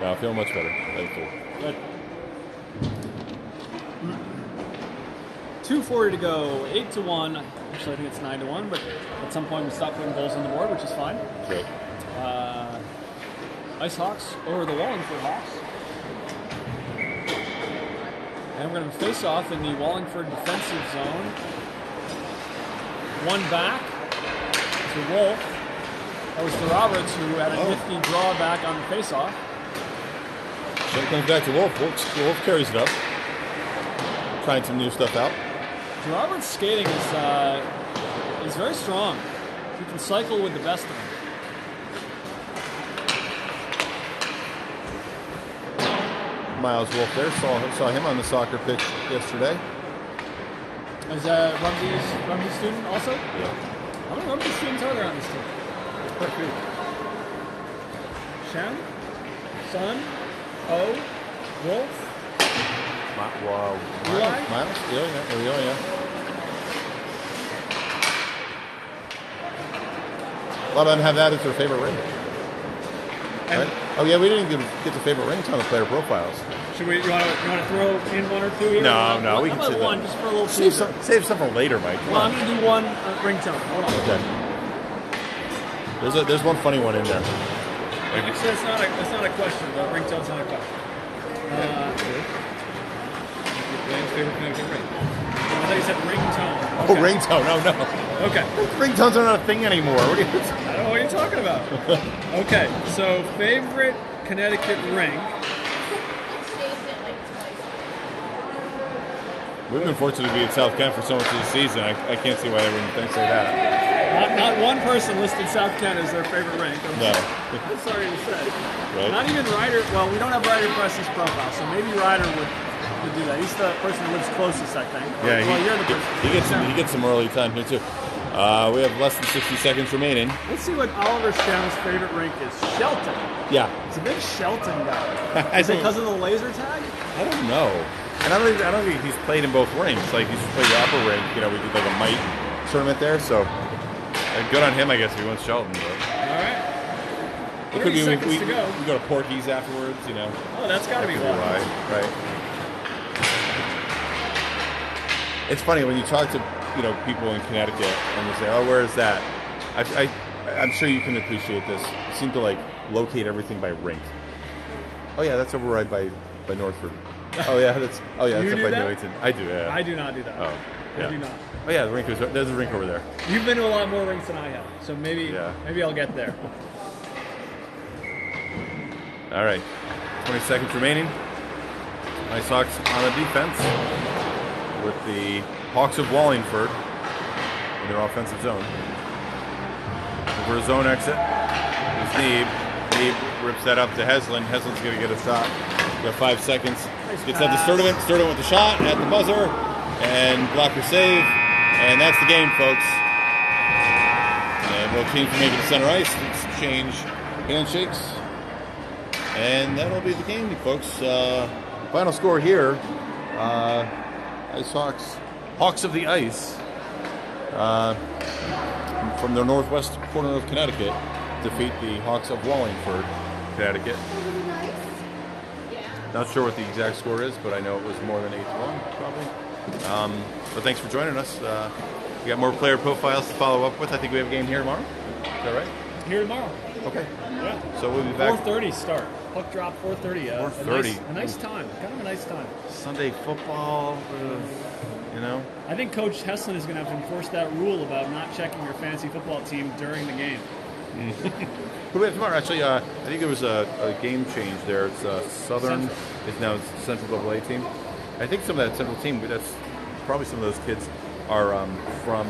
A: Wow, feeling much better. Thank you.
B: Good. 2:40 to go, 8-1. Actually, I think it's 9-1, but at some point we stopped putting goals on the board, which is fine.
A: Great.
B: Icehawks over the Wallingford Hawks. And we're going to face off in the Wallingford defensive zone. One back to Wolf. That was to Roberts, who had a nifty drawback on the face-off.
A: So it comes back to Wolf. Wolf carries it up. Trying some new stuff out.
B: Roberts' skating is very strong. He can cycle with the best of them.
A: Miles Wolf there. Saw him on the soccer pitch yesterday.
B: Is Rumsey's student also?
A: Yeah.
B: How many Rumsey students are there on this team?
A: Quite a few.
B: Shem, Son, O, Wolf.
A: Wow.
B: Eli?
A: Miles? Yeah. There we go, yeah. A lot of them have that as their favorite ring. Right? Oh yeah, we didn't get the favorite rings on the player profiles.
B: Should we? You want to throw in one or two here?
A: No, we
B: How
A: can
B: about
A: save
B: one
A: that.
B: just for a little
A: Save some for later, Mike. Come
B: Well,
A: on.
B: I'm going to do one ringtone. Hold on.
A: Okay. There's one funny one in there.
B: Actually, it's not a question. The ringtone's not a question.
C: Dan's favorite Connecticut ring.
B: I thought you said ringtone.
A: Oh, ringtone. No.
B: Okay.
A: Ringtones are not a thing anymore. What are you?
B: I don't know what you're talking about. Okay, so favorite Connecticut ring.
A: We've been fortunate to be at South Kent for so much of the season. I can't see why they wouldn't say that.
B: Not one person listed South Kent as their favorite ring.
A: No.
B: I'm sorry to say.
A: Right.
B: Not even Ryder. Well, we don't have Ryder Press's profile, so maybe Ryder would do that. He's the person who lives closest, I think.
A: Yeah,
B: well, you're the person.
A: he gets some early time here too. We have less than 60 seconds remaining.
B: Let's see what Oliver Stem's favorite rink is. Shelton.
A: Yeah.
B: He's a big Shelton guy. Is it because of the laser tag?
A: I don't know. And I don't think he's played in both rinks. Like he's played the upper rink. You know, we did like a mite tournament there. So good on him, I guess, if he wants Shelton. But
B: All right.
A: it could be we
B: to go.
A: go to Porky's afterwards. You know.
B: Oh, that's got to be why.
A: Right. It's funny when you talk to people in Connecticut and they say, "Oh, where is that?" I'm sure you can appreciate this. You seem to locate everything by rink. Oh yeah, that's over right by Northford. Oh yeah, that's up by Newington. I do. Yeah.
B: I do not do that.
A: Oh, yeah.
B: I do not.
A: Oh yeah, there's a rink over there.
B: You've been to a lot more rinks than I have, so maybe I'll get there.
A: All right, 20 seconds remaining. Icehawks on the defense with the Hawks of Wallingford in their offensive zone. Over a zone exit. There's Neeb. Neeb rips that up to Heslin. Heslin's going to get a shot. We got 5 seconds. Gets out to Sturdivant. Sturdivant with the shot at the buzzer. And blocker save. And that's the game, folks. And we'll change from maybe to center ice. Let's change handshakes. And that'll be the game, folks. Final score here. Icehawks. Hawks of the Ice. From the northwest corner of Connecticut. Defeat the Hawks of Wallingford, Connecticut. Not sure what the exact score is, but I know it was more than 8-1, probably. But thanks for joining us. We got more player profiles to follow up with. I think we have a game here tomorrow. Is that right?
B: Here tomorrow.
A: Okay.
B: Yeah.
A: So we'll be back.
B: 4:30 start. Puck drop 4:30.
A: 4:30.
B: A nice time. Kind of a nice time.
A: Sunday football.
B: I think Coach Heslin is going to have to enforce that rule about not checking your fantasy football team during the game.
A: Who do we have tomorrow? Actually, I think there was a game change there. It's Southern.
B: Central.
A: It's now the Central AA team. I think some of that Central team, that's probably some of those kids are from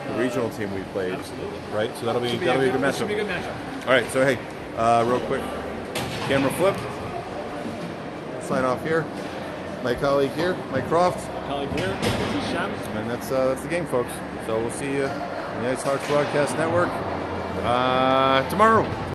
A: the regional team we played.
B: Absolutely.
A: Right? So that'll be a good matchup.
B: Should be a good matchup.
A: All right, so hey, real quick, camera flip. Sign off here. My colleague here, Mike Croft.
B: Colleague here, this is Shem.
A: And that's the game, folks. So we'll see you on the Icehawks Broadcast Network tomorrow.